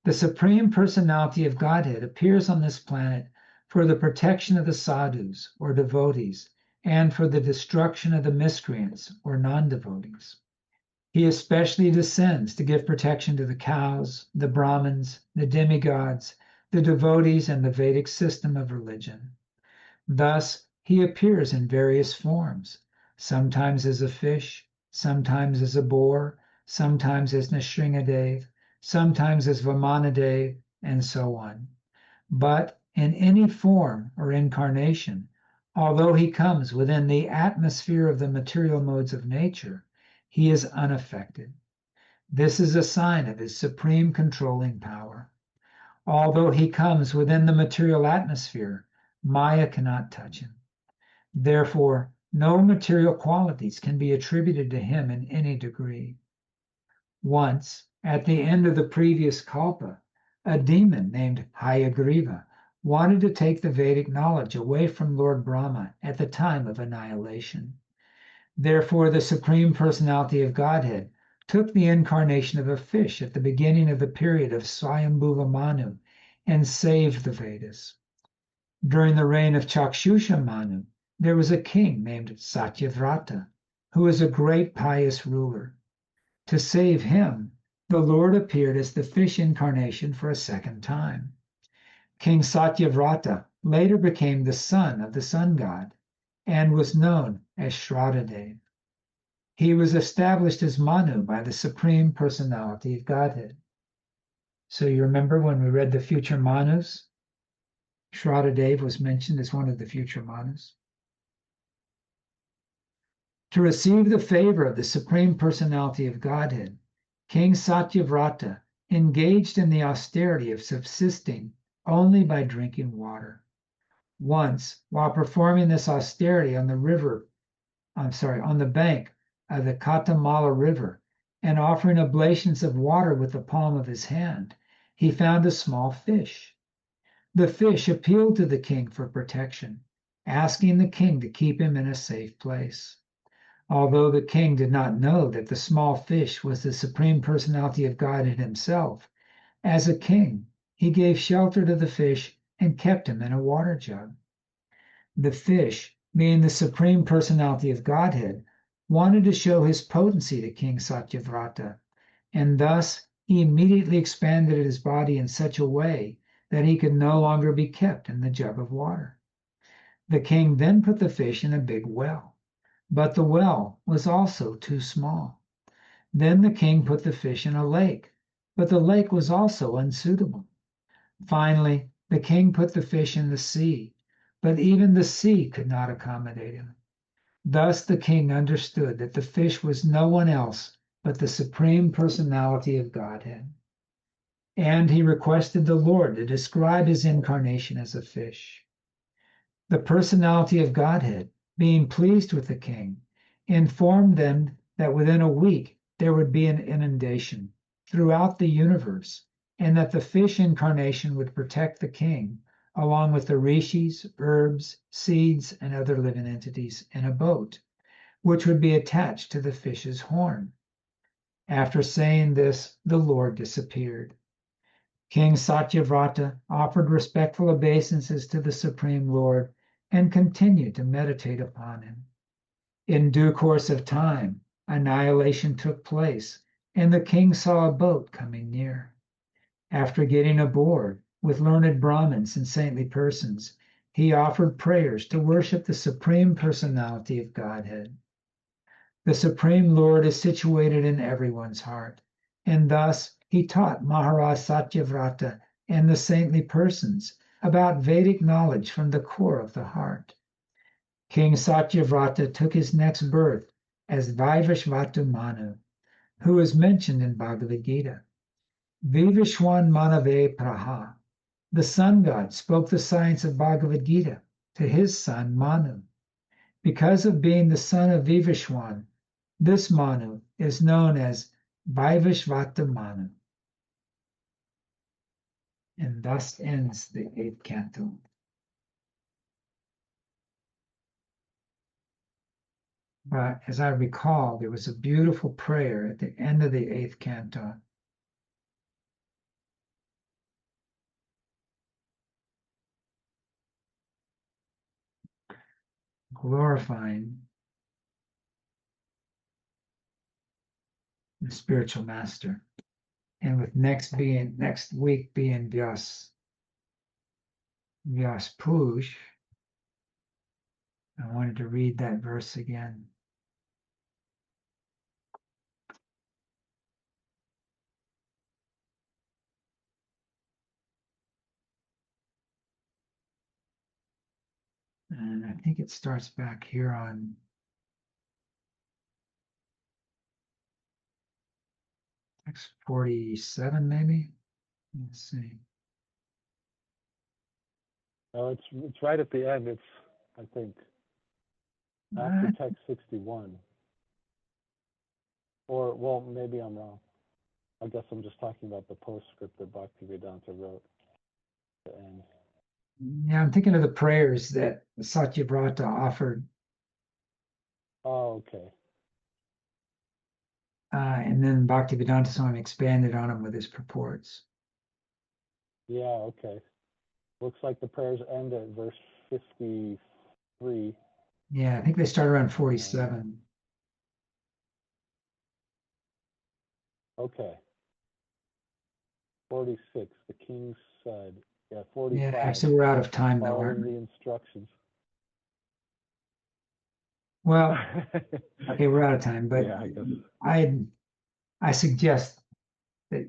The Supreme Personality of Godhead appears on this planet for the protection of the sadhus, or devotees, and for the destruction of the miscreants, or non-devotees. He especially descends to give protection to the cows, the Brahmins, the demigods, the devotees, and the Vedic system of religion. Thus, he appears in various forms, sometimes as a fish, sometimes as a boar, sometimes as Nrsimhadev, sometimes as Vamanadev, and so on. But in any form or incarnation, although he comes within the atmosphere of the material modes of nature, he is unaffected. This is a sign of his supreme controlling power. Although he comes within the material atmosphere, Maya cannot touch him. Therefore, no material qualities can be attributed to him in any degree. Once, at the end of the previous kalpa, a demon named Hayagriva wanted to take the Vedic knowledge away from Lord Brahma at the time of annihilation. Therefore, the Supreme Personality of Godhead took the incarnation of a fish at the beginning of the period of Swayambhuva Manu and saved the Vedas. During the reign of Chakshusha Manu, there was a king named Satyavrata, who was a great pious ruler. To save him, the Lord appeared as the fish incarnation for a second time. King Satyavrata later became the son of the sun god and was known as Shraddhadev. He was established as Manu by the Supreme Personality of Godhead. So you remember when we read the future Manus? Shraddhadev was mentioned as one of the future Manus. To receive the favor of the Supreme Personality of Godhead, King Satyavrata engaged in the austerity of subsisting only by drinking water. Once, while performing this austerity on the bank of the Katamala River and offering oblations of water with the palm of his hand, he found a small fish. The fish appealed to the king for protection, asking the king to keep him in a safe place. Although the king did not know that the small fish was the Supreme Personality of Godhead himself, as a king, he gave shelter to the fish and kept him in a water jug. The fish, being the Supreme Personality of Godhead, wanted to show his potency to King Satyavrata, and thus he immediately expanded his body in such a way that he could no longer be kept in the jug of water. The king then put the fish in a big well, but the well was also too small. Then the king put the fish in a lake, but the lake was also unsuitable. Finally, the king put the fish in the sea, but even the sea could not accommodate him. Thus the king understood that the fish was no one else but the Supreme Personality of Godhead. And he requested the Lord to describe his incarnation as a fish. The Personality of Godhead, being pleased with the king, informed them that within a week there would be an inundation throughout the universe, and that the fish incarnation would protect the king, along with the rishis, herbs, seeds, and other living entities in a boat, which would be attached to the fish's horn. After saying this, the Lord disappeared. King Satyavrata offered respectful obeisances to the Supreme Lord and continued to meditate upon him. In due course of time, annihilation took place, and the king saw a boat coming near. After getting aboard with learned Brahmins and saintly persons, he offered prayers to worship the Supreme Personality of Godhead. The Supreme Lord is situated in everyone's heart, and thus he taught Maharaj Satyavrata and the saintly persons about Vedic knowledge from the core of the heart. King Satyavrata took his next birth as Vaivashvata Manu, who is mentioned in Bhagavad Gita. Vivishwan Manave Praha. The sun god spoke the science of Bhagavad Gita to his son Manu. Because of being the son of Vivishwan, this Manu is known as Vaivashvata Manu. And thus ends the 8th canto. But as I recall, there was a beautiful prayer at the end of the 8th canto. Glorifying the spiritual master. And with next week being Vyas Puj, I wanted to read that verse again. And I think it starts back here on text 47, maybe. Let's see. Oh, it's right at the end. It's, I think, after text 61. Or, well, maybe I'm wrong. I guess I'm just talking about the postscript that Bhaktivedanta wrote at the end. Yeah, I'm thinking of the prayers that Satyavrata offered, Oh, okay. and then Bhaktivedanta Swami expanded on them with his purports. Yeah, okay. Looks like the prayers end at verse 53. Yeah, I think they start around 47. Okay. 46, the king said. Yeah, Yeah, 45. actually, we're out of time though, Following aren't we? the instructions. Well, okay, we're out of time, but Yeah, I guess. I suggest that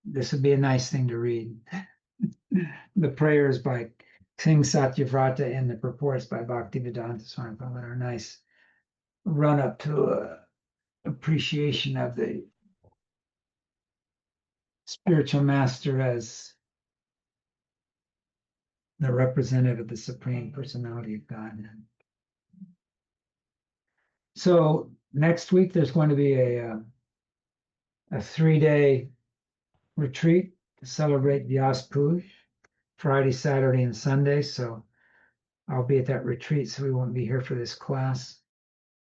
this would be a nice thing to read. The prayers by King Satyavrata and the purports by Bhaktivedanta Swami Prabhupada are nice run up to a appreciation of the spiritual master as the representative of the Supreme Personality of God. So next week there's going to be a 3-day retreat to celebrate Vyas Puj, Friday, Saturday, and Sunday. So I'll be at that retreat, so we won't be here for this class.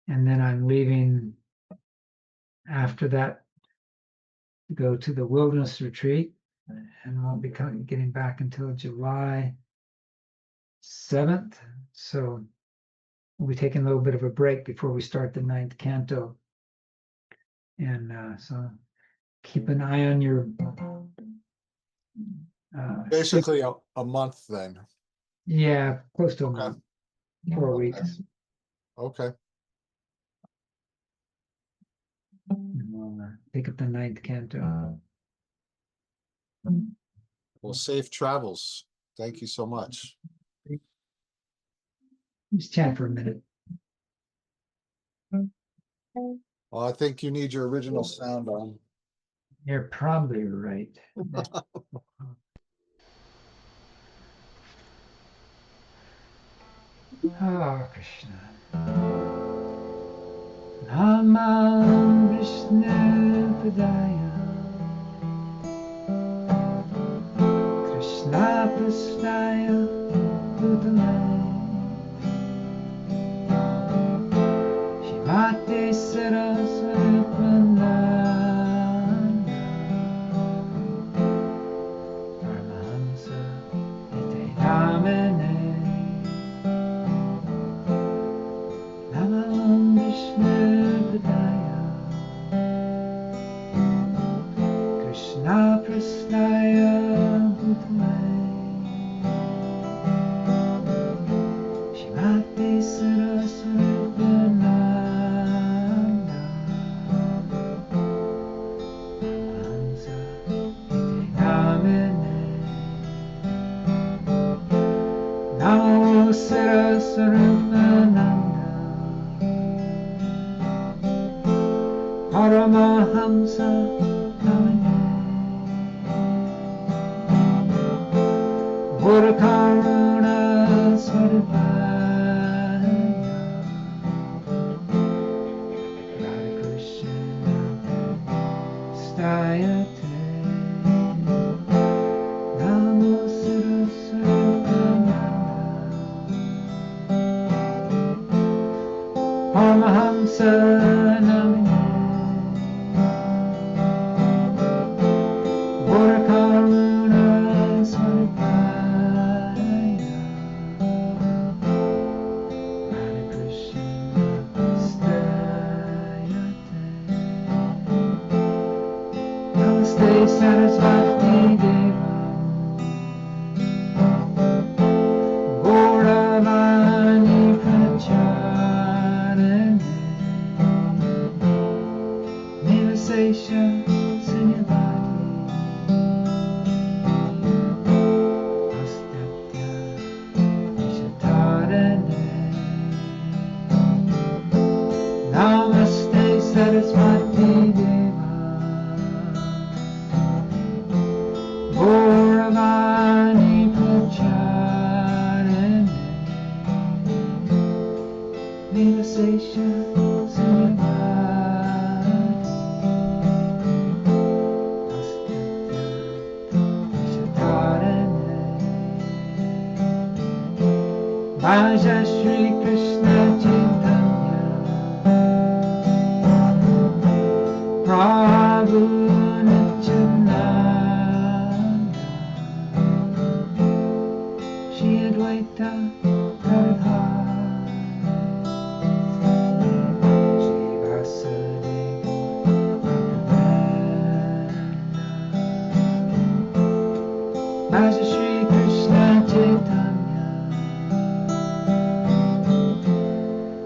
And then I'm leaving after that to go to the wilderness retreat and won't be getting back until July 7th. So we'll be taking a little bit of a break before we start the 9th canto. And so keep an eye on your Basically a month then. yeah, close to a Okay. month, 4 weeks. Okay. And we'll pick up the 9th canto. Well, safe travels. Thank you so much. Just chat for a minute. Well, I think you need your original sound on. You're probably right. Oh, Krishna. Namam Vishnu Padaya Krishna Prasthaya Bhutale Shimate Saraswati Paramahamsa Ete Namane Namam Vishnu Padaya Krishna Prasthaya Bhutale Shimate Saraswati Ananda Paramahamsa Ete Namane Namo Saraswati Paramahamsa Namane Buddha Karuna Swarupaya Radha Krishna Stayate Namo Saraswati Paramahamsa Namane Buddha Karuna Swarupaya Radha Krishna Stayate Namaste Saraswati Deva Gauravani Pracharane Nivasesha Sanyavati Astatya Vishatarane Namaste Saraswati Deva Gauravani Pracharane Nivasesha Sanyavati Astatya Vishatarane Bhaja Shri Krishna Chaitanya Prabhu Nityananda Shri Advaita Gadadhar Jiva Sadeva Bhaja Shri Krishna Chaitanya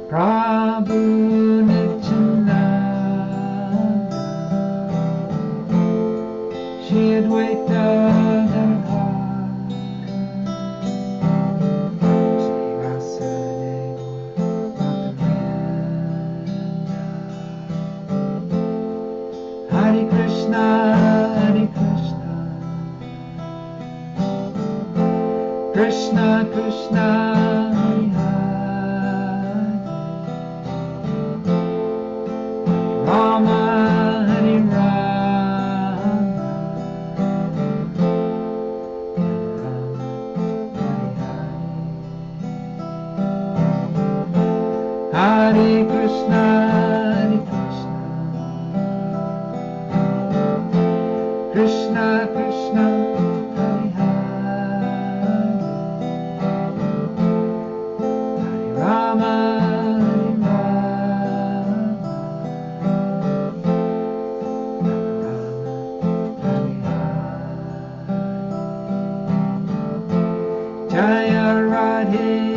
Prabhu Nityananda Shri Advaita Gadadhar Shri Vasudeva Bhaktivinoda Hare Krishna Hare Krishna Krishna Krishna Hare Hare Rama Hare Rama Rama Hare Hare Hare Krishna Hare Krishna Krishna Krishna Hare Hare Hare Rama Hare Rama Rama Hare Hare Jaya Radhe